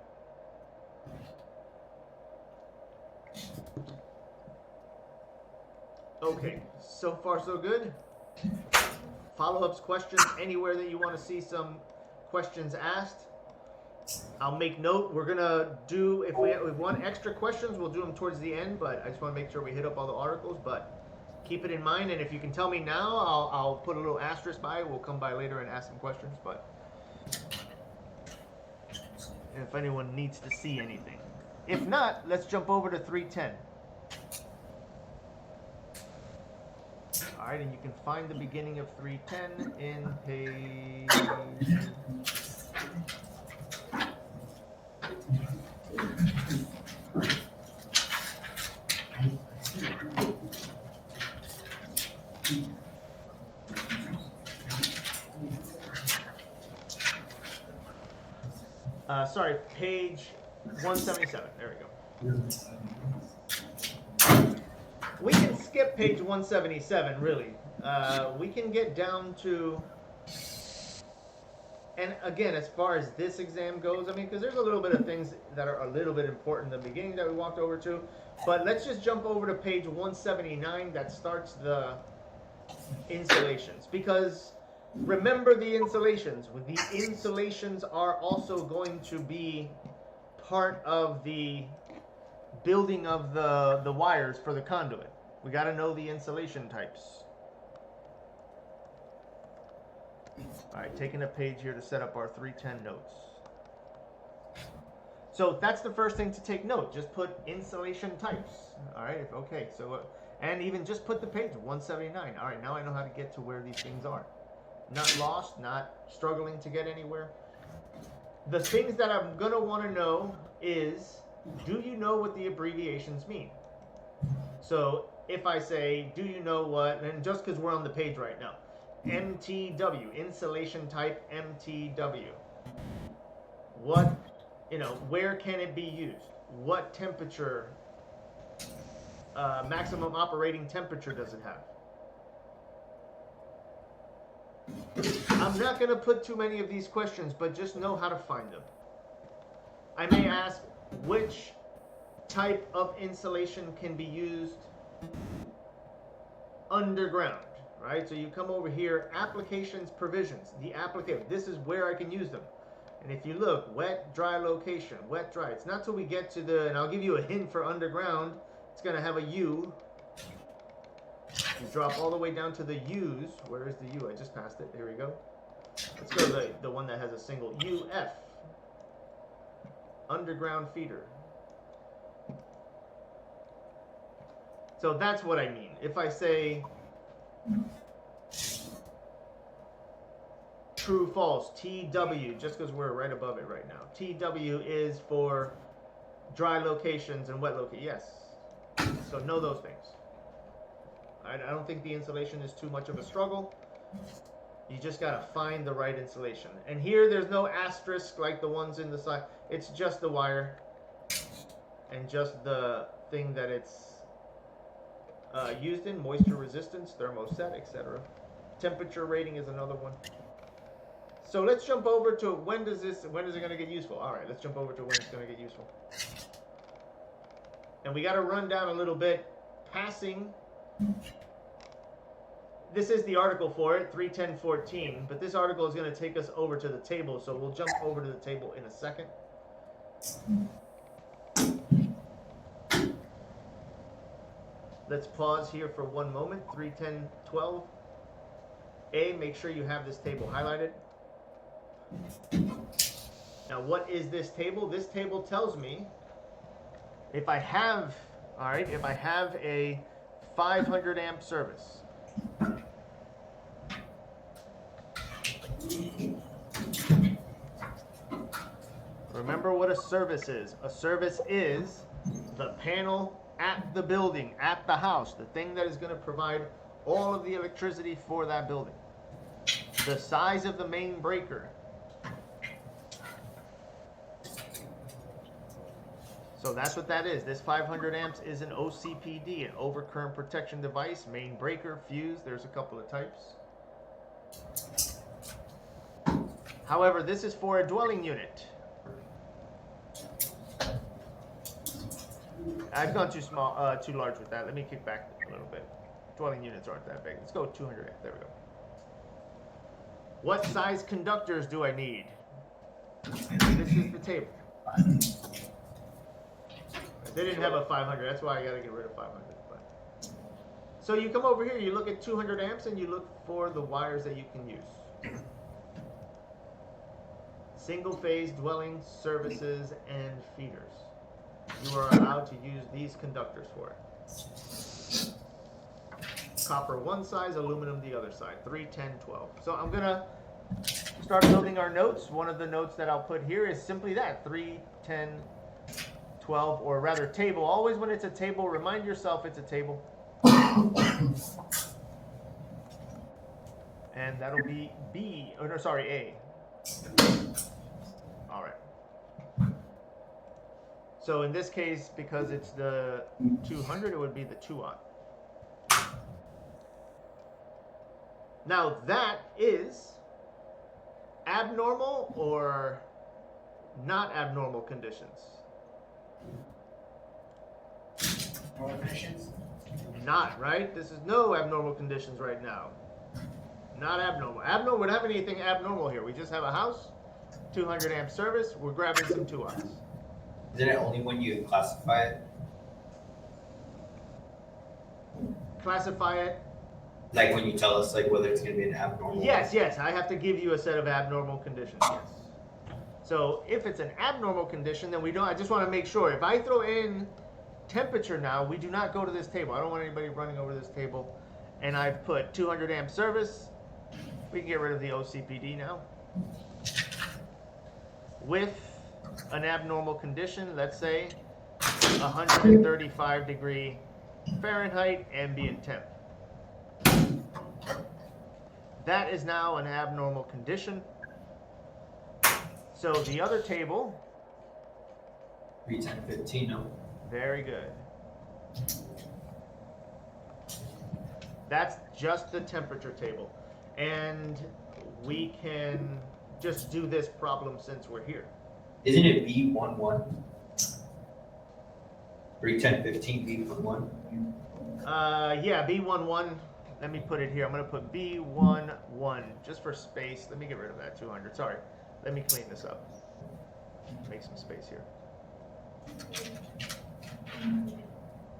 Okay, so far so good. Follow-ups, questions, anywhere that you want to see some questions asked. I'll make note. We're going to do, if we want extra questions, we'll do them towards the end, but I just want to make sure we hit up all the articles, but keep it in mind, and if you can tell me now, I'll put a little asterisk by it. We'll come by later and ask some questions, but if anyone needs to see anything. If not, let's jump over to 310. All right, and you can find the beginning of 310 in page... sorry, page 177. There we go. We can skip page 177, really. We can get down to, and again, as far as this exam goes, I mean, because there's a little bit of things that are a little bit important in the beginning that we walked over to, but let's just jump over to page 179 that starts the insulations, because remember the insulations. The insulations are also going to be part of the building of the wires for the conduit. We got to know the insulation types. All right, taking a page here to set up our 310 notes. So that's the first thing to take note. Just put insulation types. All right, okay. So and even just put the page 179. All right, now I know how to get to where these things are. Not lost, not struggling to get anywhere. The things that I'm going to want to know is, do you know what the abbreviations mean? So if I say, do you know what, and just because we're on the page right now, MTW, insulation type MTW. What, where can it be used? What temperature, maximum operating temperature does it have? I'm not going to put too many of these questions, but just know how to find them. I may ask, which type of insulation can be used underground, right? So you come over here, applications, provisions, the application. This is where I can use them. And if you look, wet, dry location, wet, dry. It's not till we get to the, and I'll give you a hint for underground, it's going to have a U. You drop all the way down to the U's. Where is the U? I just passed it. There we go. Let's go to the one that has a single UF. Underground feeder. So that's what I mean. If I say true, false, TW, just because we're right above it right now. TW is for dry locations and wet locations. Yes. So know those things. I don't think the insulation is too much of a struggle. You just got to find the right insulation. And here there's no asterisk like the ones in the side. It's just the wire and just the thing that it's used in, moisture resistance, thermoset, etc. Temperature rating is another one. So let's jump over to when is it going to get useful? All right, let's jump over to when it's going to get useful. And we got to run down a little bit. Passing. This is the article for it, 310.14, but this article is going to take us over to the table, so we'll jump over to the table in a second. Let's pause here for one moment. 310.12. A, make sure you have this table highlighted. Now, what is this table? This table tells me if I have, all right, if I have a 500 amp service. Remember what a service is. A service is the panel at the building, at the house, the thing that is going to provide all of the electricity for that building. The size of the main breaker. So that's what that is. This 500 amps is an OCPD, an overcurrent protection device, main breaker, fuse. There's a couple of types. However, this is for a dwelling unit. I've gone too small, too large with that. Let me kick back a little bit. Dwelling units aren't that big. Let's go 200 amp. There we go. What size conductors do I need? This is the table. They didn't have a 500. That's why I got to get rid of 500. But. So you come over here, you look at 200 amps, and you look for the wires that you can use. Single phase dwelling services and feeders. You are allowed to use these conductors for it. Copper one size, aluminum the other side. 3, 10, 12. So I'm going to start building our notes. One of the notes that I'll put here is simply that. 3, 10, 12, or rather table. Always when it's a table, remind yourself it's a table. And that'll be B, or no, sorry, A. All right. So in this case, because it's the 200, it would be the 2-aught. Now that is abnormal or not abnormal conditions? Normal conditions? Not, right? This is no abnormal conditions right now. Not abnormal. Abnormal, we don't have anything abnormal here. We just have a house, 200 amp service. We're grabbing some 2-aughts. Isn't it only when you classify it? Classify it. Like when you tell us like whether it's going to be an abnormal? Yes, yes. I have to give you a set of abnormal conditions, yes. So if it's an abnormal condition, then we don't, I just want to make sure. If I throw in temperature now, we do not go to this table. I don't want anybody running over this table. And I've put 200 amp service. We can get rid of the OCPD now. With an abnormal condition, let's say 135 degree Fahrenheit ambient temp. That is now an abnormal condition. So the other table, 3, 10, 15, no? very good. That's just the temperature table. And we can just do this problem since we're here. Isn't it B11? 3, 10, 15, B11? Yeah, B11. Let me put it here. I'm going to put B11 just for space. Let me get rid of that 200. Sorry. Let me clean this up. Make some space here.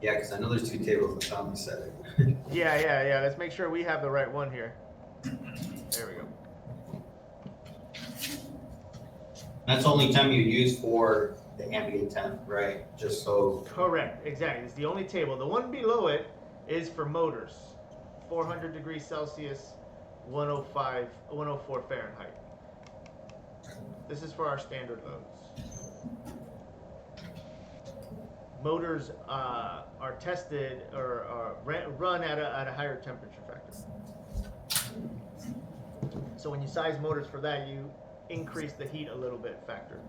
Yeah, because I know there's 2 tables in family setting. Yeah. Let's make sure we have the right one here. There we go. That's the only time you use for the ambient temp, right? Just so. Correct. Exactly. It's the only table. The one below it is for motors. 400 degrees Celsius, 104 Fahrenheit. This is for our standard loads. Motors are tested or run at a higher temperature factor. So when you size motors for that, you increase the heat a little bit factor.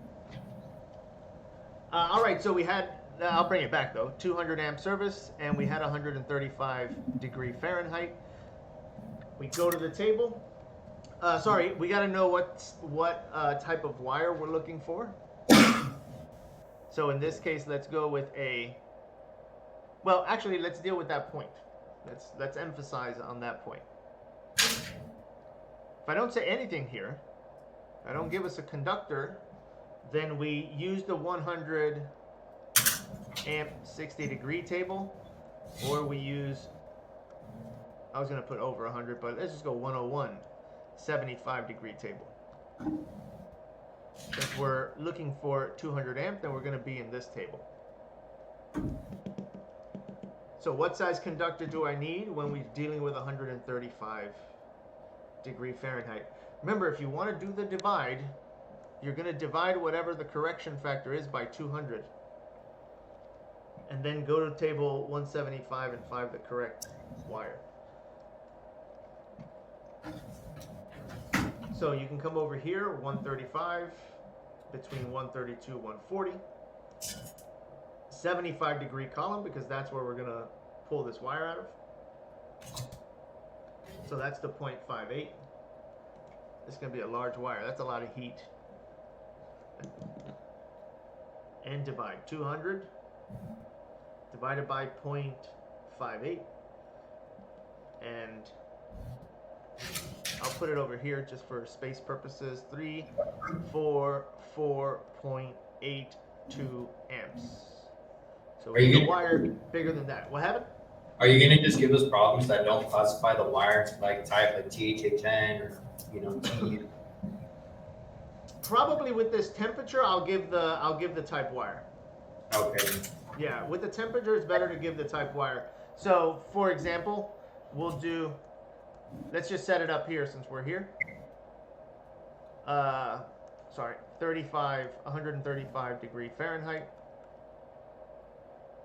All right, so we had, I'll bring it back though, 200 amp service, and we had 135 degree Fahrenheit. We go to the table. Sorry, we got to know what type of wire we're looking for. So in this case, let's go with a, well, actually, let's deal with that point. Let's emphasize on that point. If I don't say anything here, if I don't give us a conductor, then we use the 100 amp 60 degree table, or we use, I was going to put over 100, but let's just go 101 75 degree table. If we're looking for 200 amp, then we're going to be in this table. So what size conductor do I need when we're dealing with 135 degree Fahrenheit? Remember, if you want to do the divide, you're going to divide whatever the correction factor is by 200. And then go to table 175 and find the correct wire. So you can come over here, 135, between 132 and 140. 75 degree column, because that's where we're going to pull this wire out of. So that's the 0.58. It's going to be a large wire. That's a lot of heat. And divide 200 divided by 0.58. And I'll put it over here just for space purposes. 344.82 amps. So we need a wire bigger than that. What happened? Are you gonna just give us problems that don't classify the wire like type like THHN or T? Probably with this temperature, I'll give the type wire. Okay. Yeah, with the temperature, it's better to give the type wire. So, for example, we'll do. Let's just set it up here since we're here. 135 degree Fahrenheit.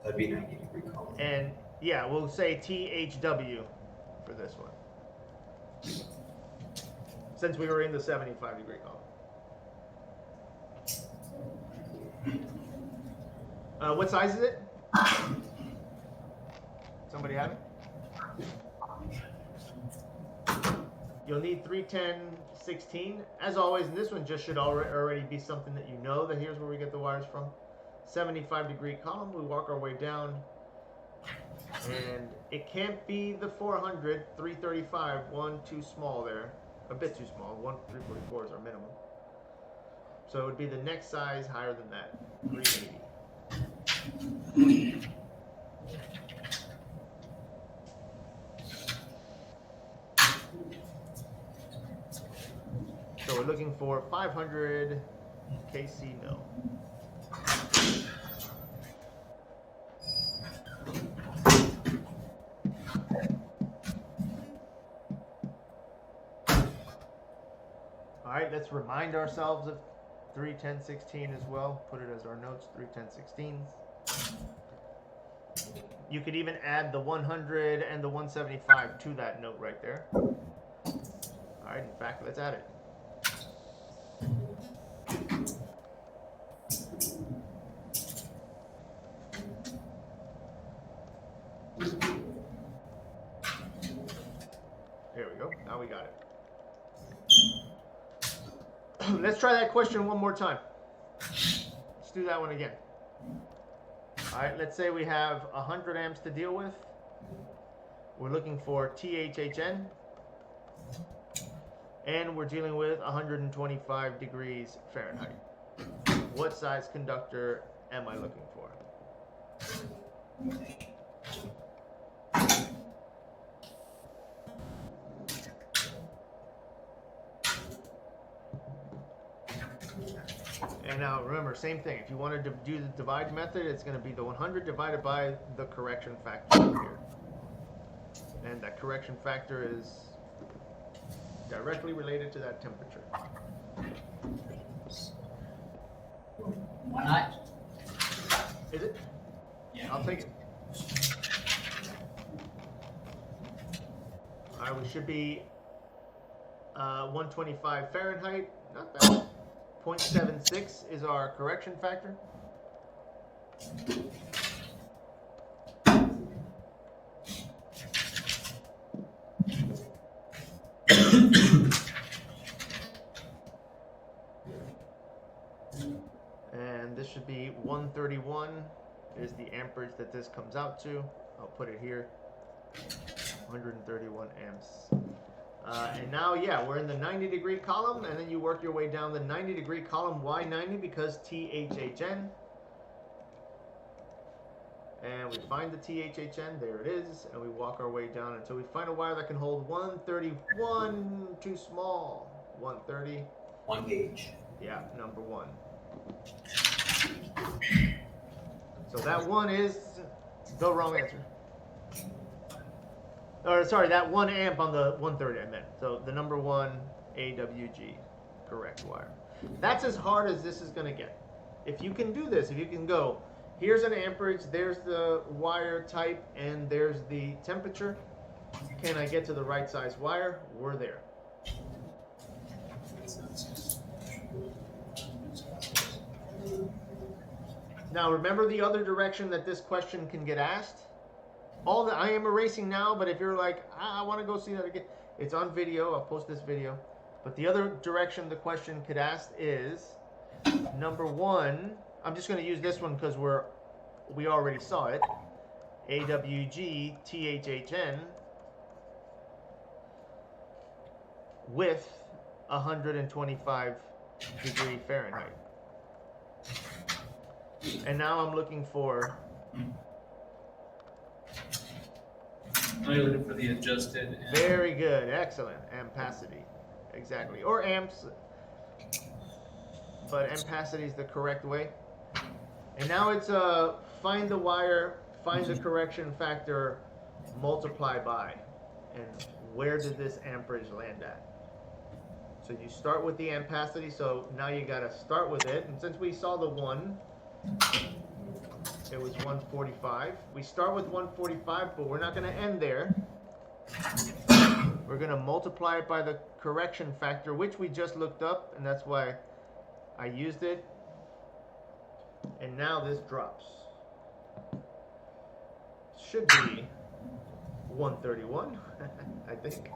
That'd be 90 degree column. And yeah, we'll say THW for this one. Since we were in the 75 degree column. What size is it? Somebody have it? You'll need 310/16. As always, and this one just should already be something that you know, that here's where we get the wires from. 75 degree column, we walk our way down. And it can't be the 400, 335, one too small there. A bit too small, 344 is our minimum. So it would be the next size higher than that, 380. So we're looking for 500 kc mil. All right, let's remind ourselves of 310/16 as well. Put it as our notes, 310/16s. You could even add the 100 and the 175 to that note right there. All right, in fact, let's add it. There we go. Now we got it. Let's try that question one more time. Let's do that one again. All right, let's say we have 100 amps to deal with. We're looking for THHN. And we're dealing with 125 degrees Fahrenheit. What size conductor am I looking for? And now remember, same thing. If you wanted to do the divide method, it's going to be the 100 divided by the correction factor here. And that correction factor is directly related to that temperature. Why not? Is it? Yeah. I'll take it. All right, we should be 125 Fahrenheit. Not bad. 0.76 is our correction factor. And this should be 131 is the amperage that this comes out to. I'll put it here. 131 amps. And now, yeah, we're in the 90 degree column, and then you work your way down the 90 degree column. Why 90? Because THHN. And we find the THHN, there it is, and we walk our way down until we find a wire that can hold 131, too small. 130. 1 gauge. Yeah, number 1. So that one is the wrong answer. Or sorry, that 1 amp on the 130 I meant. So the number 1 AWG, correct wire. That's as hard as this is going to get. If you can do this, if you can go, here's an amperage, there's the wire type, and there's the temperature. Can I get to the right size wire? We're there. Now remember the other direction that this question can get asked? I am erasing now, but if you're like, I want to go see that again, it's on video. I'll post this video. But the other direction the question could ask is, number 1, I'm just going to use this one because we already saw it. AWG THHN with 125 degree Fahrenheit. And now I'm looking for. Now you're looking for the adjusted. Very good, excellent. Ampacity, exactly, or amps. But ampacity is the correct way. And now it's find the wire, find the correction factor, multiply by, and where did this amperage land at? So you start with the ampacity. So now you got to start with it. And since we saw the 1. It was 145. We start with 145, but we're not going to end there. We're going to multiply it by the correction factor, which we just looked up, and that's why I used it. And now this drops. Should be 131, I think.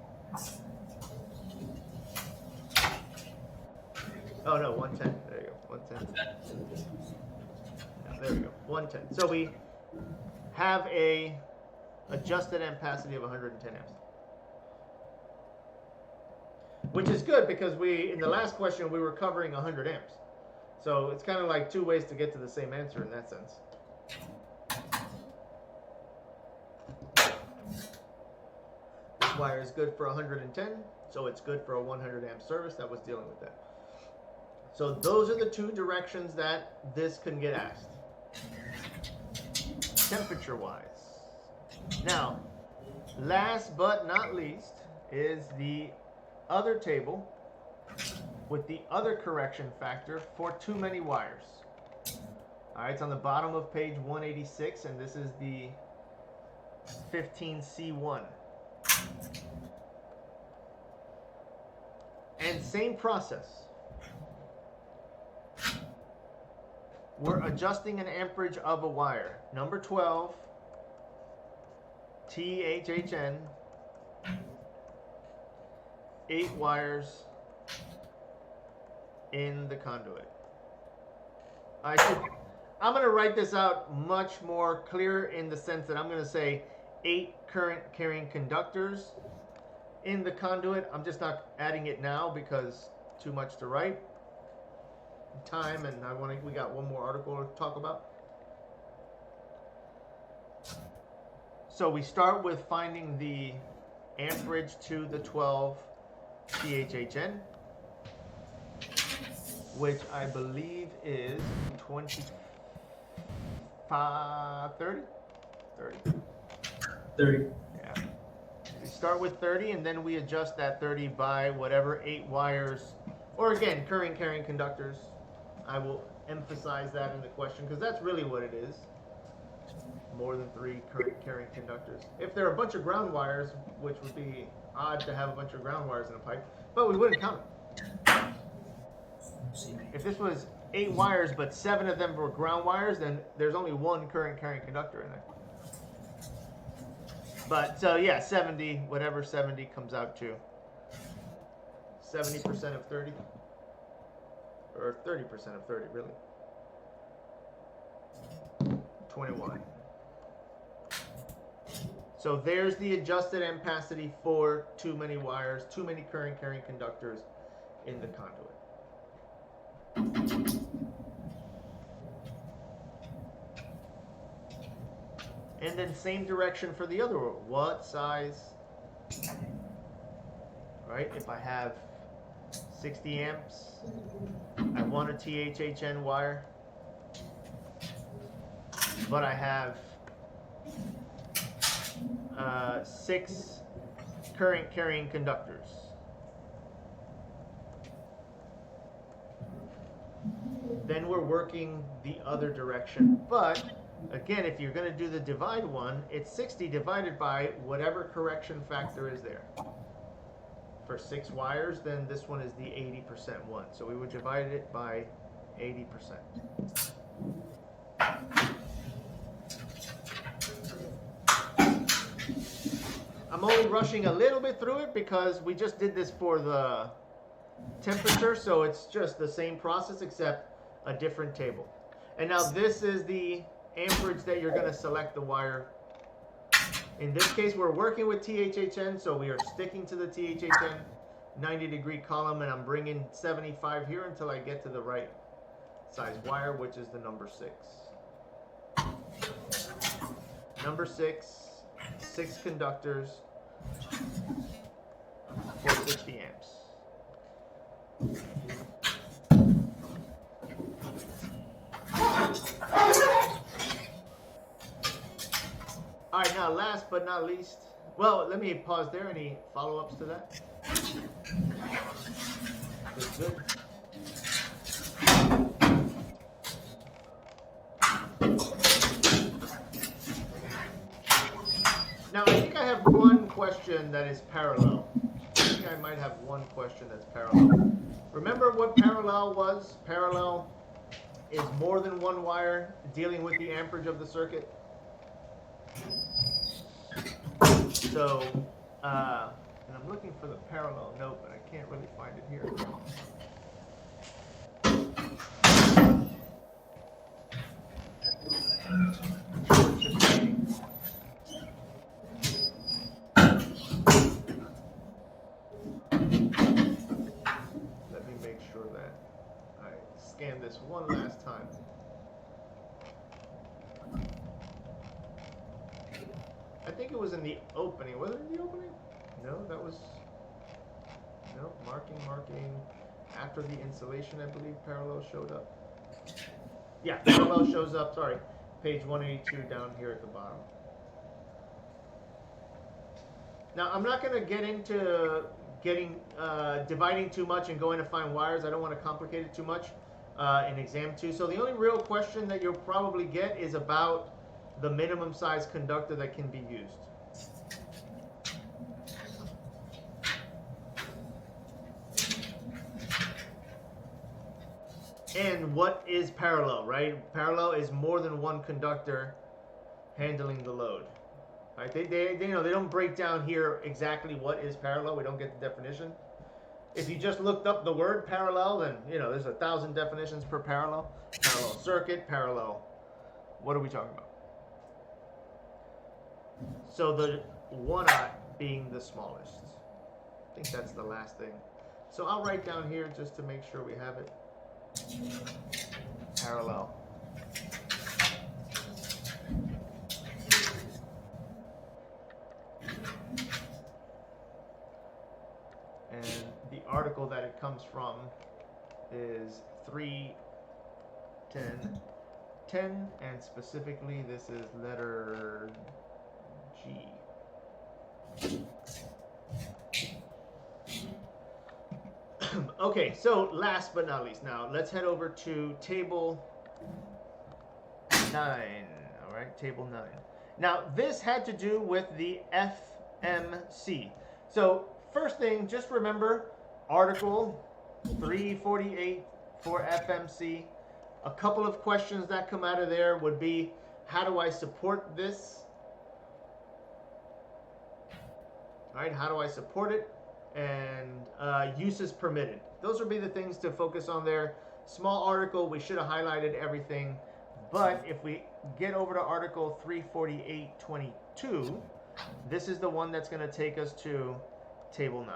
Oh no, 110. There you go, 110. There we go, 110. So we have a adjusted ampacity of 110 amps. Which is good because in the last question, we were covering 100 amps. So it's kind of like 2 ways to get to the same answer in that sense. This wire is good for 110, so it's good for a 100 amp service. That was dealing with that. So those are the 2 directions that this can get asked. Temperature wise. Now, last but not least is the other table with the other correction factor for too many wires. All right, it's on the bottom of page 186, and this is the 15C1. And same process. We're adjusting an amperage of a wire. Number 12, THHN, 8 wires in the conduit. I'm going to write this out much more clear in the sense that I'm going to say 8 current carrying conductors in the conduit. I'm just not adding it now because too much to write. Time, and we got one more article to talk about. So we start with finding the amperage to the 12 THHN, which I believe is 30. Yeah. We start with 30, and then we adjust that 30 by whatever 8 wires, or again, current carrying conductors. I will emphasize that in the question because that's really what it is. More than 3 current carrying conductors. If there are a bunch of ground wires, which would be odd to have a bunch of ground wires in a pipe, but we wouldn't count them. If this was 8 wires, but 7 of them were ground wires, then there's only 1 current carrying conductor in there. But so yeah, 70, whatever 70 comes out to. 70% of 30. Or 30% of 30, really. 21. So there's the adjusted ampacity for too many wires, too many current carrying conductors in the conduit. And then same direction for the other one. What size? Right? If I have 60 amps, I want a THHN wire, but I have 6 current carrying conductors. Then we're working the other direction. But again, if you're going to do the divide one, it's 60 divided by whatever correction factor is there. For 6 wires, then this one is the 80% one. So we would divide it by 80%. I'm only rushing a little bit through it because we just did this for the temperature, so it's just the same process except a different table. And now this is the amperage that you're going to select the wire. In this case, we're working with THHN, so we are sticking to the THHN 90-degree column, and I'm bringing 75 here until I get to the right size wire, which is the number 6. Number 6, 6 conductors for 60 amps. All right, now last but not least, well, let me pause there. Any follow-ups to that? Good. Now, I think I have one question that is parallel. I think I might have one question that's parallel. Remember what parallel was? Parallel is more than one wire dealing with the amperage of the circuit. So, and I'm looking for the parallel note, but I can't really find it here. Let me make sure that I scan this one last time. I think it was in the opening. Was it in the opening? No, that was... No, marking. After the installation, I believe parallel showed up. Yeah, parallel shows up, sorry. Page 182 down here at the bottom. Now, I'm not going to get into dividing too much and going to find wires. I don't want to complicate it too much in exam 2. So the only real question that you'll probably get is about the minimum size conductor that can be used. And what is parallel, right? Parallel is more than one conductor handling the load. Right? They you know, they don't break down here exactly what is parallel. We don't get the definition. If you just looked up the word parallel, then you know there's 1,000 definitions per parallel. Parallel circuit, parallel. What are we talking about? So the 1-aught being the smallest. I think that's the last thing. So I'll write down here just to make sure we have it. Parallel. And the article that it comes from is 31010, and specifically this is letter G. Okay, so last but not least, now let's head over to table 9. All right, table 9. Now this had to do with the FMC. So first thing, just remember article 348 for FMC. A couple of questions that come out of there would be, how do I support this? All right, how do I support it? And uses permitted. Those would be the things to focus on there. Small article, we should have highlighted everything. But if we get over to article 348.22, this is the one that's going to take us to table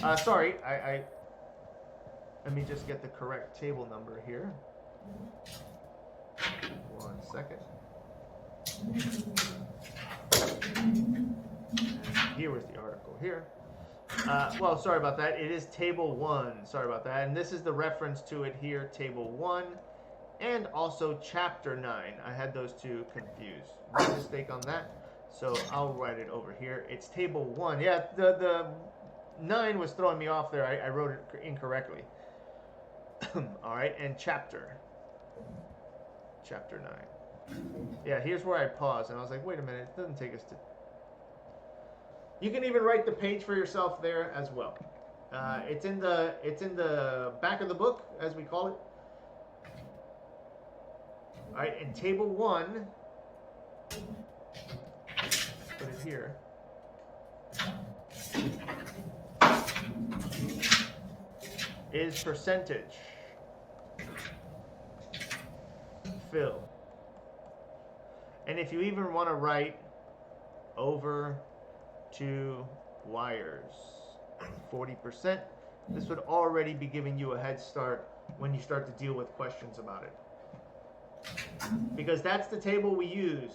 9. Sorry, let me just get the correct table number here. 1 second. And here was the article here. Well, sorry about that. It is table 1. Sorry about that. And this is the reference to it here, table 1. and also chapter 9. I had those two confused. My mistake on that. So I'll write it over here. It's table 1. Yeah, the 9 was throwing me off there. I wrote it incorrectly. All right, and chapter 9. Yeah, here's where I paused, and I was like, wait a minute, it doesn't take us to... You can even write the page for yourself there as well. It's in the back of the book, as we call it. All right, and table 1, put it here. Is percentage fill. And if you even want to write over 2 wires, 40%, this would already be giving you a head start when you start to deal with questions about it. Because that's the table we use.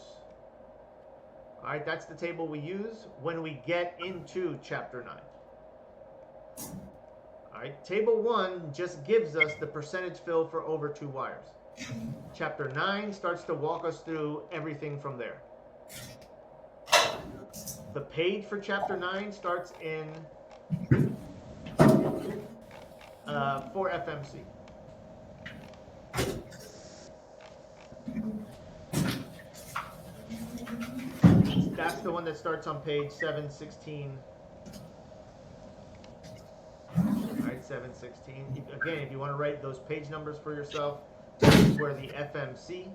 All right, that's the table we use when we get into chapter 9. All right, table 1 just gives us the percentage fill for over 2 wires. Chapter 9 starts to walk us through everything from there. The page for chapter 9 starts in for FMC. That's the one that starts on page 716. Alright, 716. Again, if you want to write those page numbers for yourself, this is where the FMC,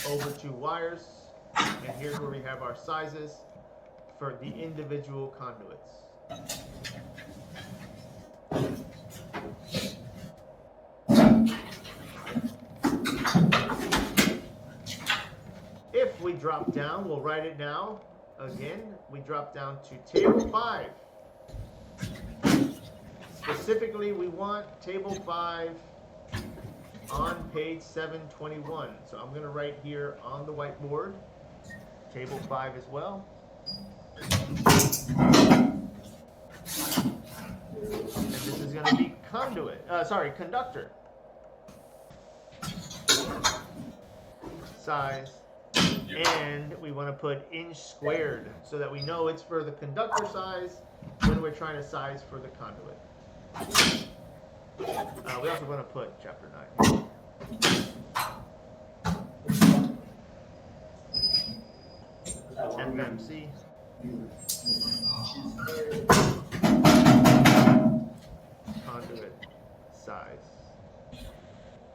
over 2 wires, and here's where we have our sizes for the individual conduits. If we drop down, we'll write it now. Again, we drop down to table 5. Specifically, we want table 5 on page 721. So I'm going to write here on the whiteboard, table 5 as well. And this is going to be conductor. Size. And we want to put inch squared so that we know it's for the conductor size when we're trying to size for the conduit. We also want to put chapter 9. FMC. Conduit size.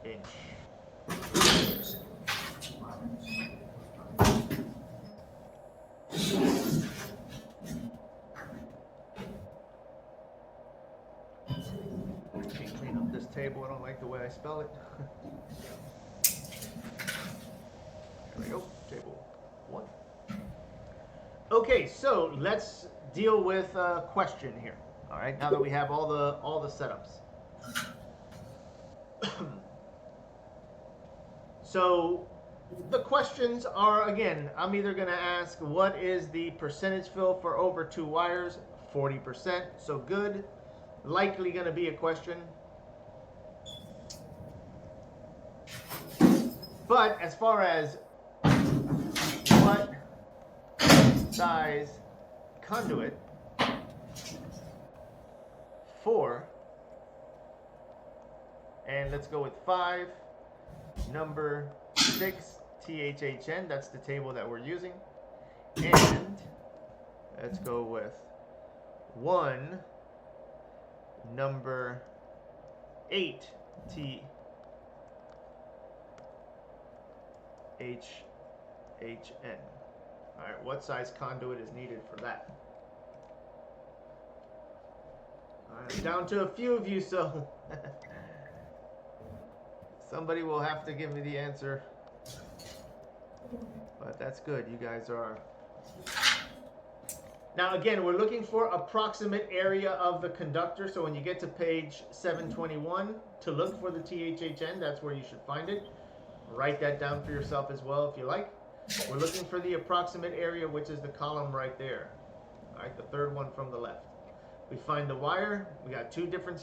Inch. Clean up this table. I don't like the way I spell it. There we go. Table 1. Okay, so let's deal with a question here. All right, now that we have all the setups. So the questions are, again, I'm either going to ask what is the percentage fill for over 2 wires? 40%. So good. Likely going to be a question. But as far as what size conduit for, and let's go with 5, number 6, THHN, that's the table that we're using, and let's go with 1, number 8, THHN. All right, what size conduit is needed for that? All right, down to a few of you, so somebody will have to give me the answer. But that's good, you guys are. Now again, we're looking for approximate area of the conductor, so when you get to page 721, to look for the THHN, that's where you should find it. Write that down for yourself as well if you like. We're looking for the approximate area, which is the column right there. All right, the third one from the left. We find the wire. We got 2 different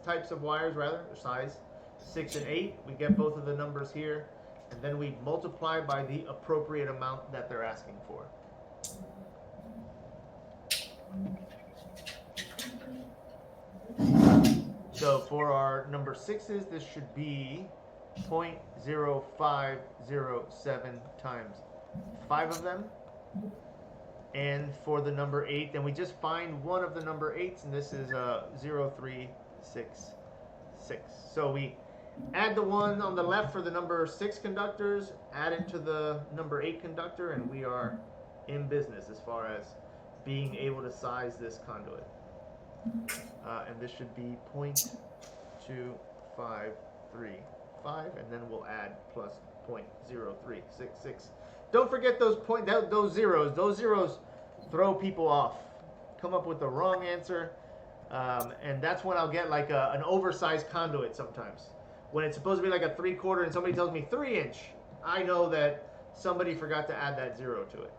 types of wires, rather, or size. 6 and 8. We get both of the numbers here, and then we multiply by the appropriate amount that they're asking for. So for our number 6s, this should be 0.0507 times 5 of them. And for the number 8, then we just find one of the number 8s, and this is 0.366. So we add the one on the left for the number 6 conductors, add it to the number 8 conductor, and we are in business as far as being able to size this conduit. And this should be 0.2535, and then we'll add plus 0.0366. Don't forget those zeros. Those zeros throw people off. Come up with the wrong answer, and that's when I'll get like an oversized conduit sometimes. When it's supposed to be like a 3/4 and somebody tells me 3-inch, I know that somebody forgot to add that zero to it.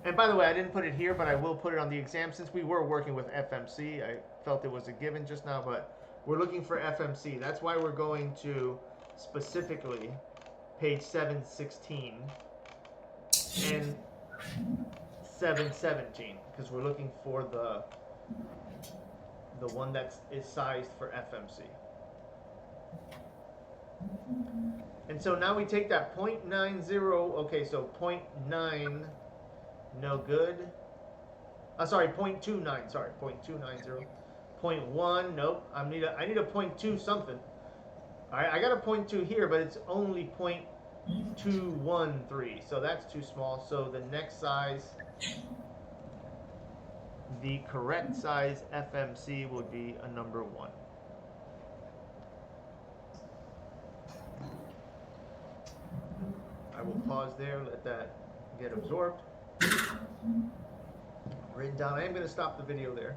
And by the way, I didn't put it here, but I will put it on the exam since we were working with FMC. I felt it was a given just now, but we're looking for FMC. That's why we're going to specifically page 716 and 717 because we're looking for the one that is sized for FMC. And so now we take that 0.90. Okay, so 0.9. No good. Sorry, 0.29. Sorry, 0.290. 0.1. Nope. I need a 0.2 something. All right, I got a 0.2 here, but it's only 0.213. So that's too small. So the next size, the correct size FMC would be a number 1. I will pause there. Let that get absorbed. Written down. I am going to stop the video there.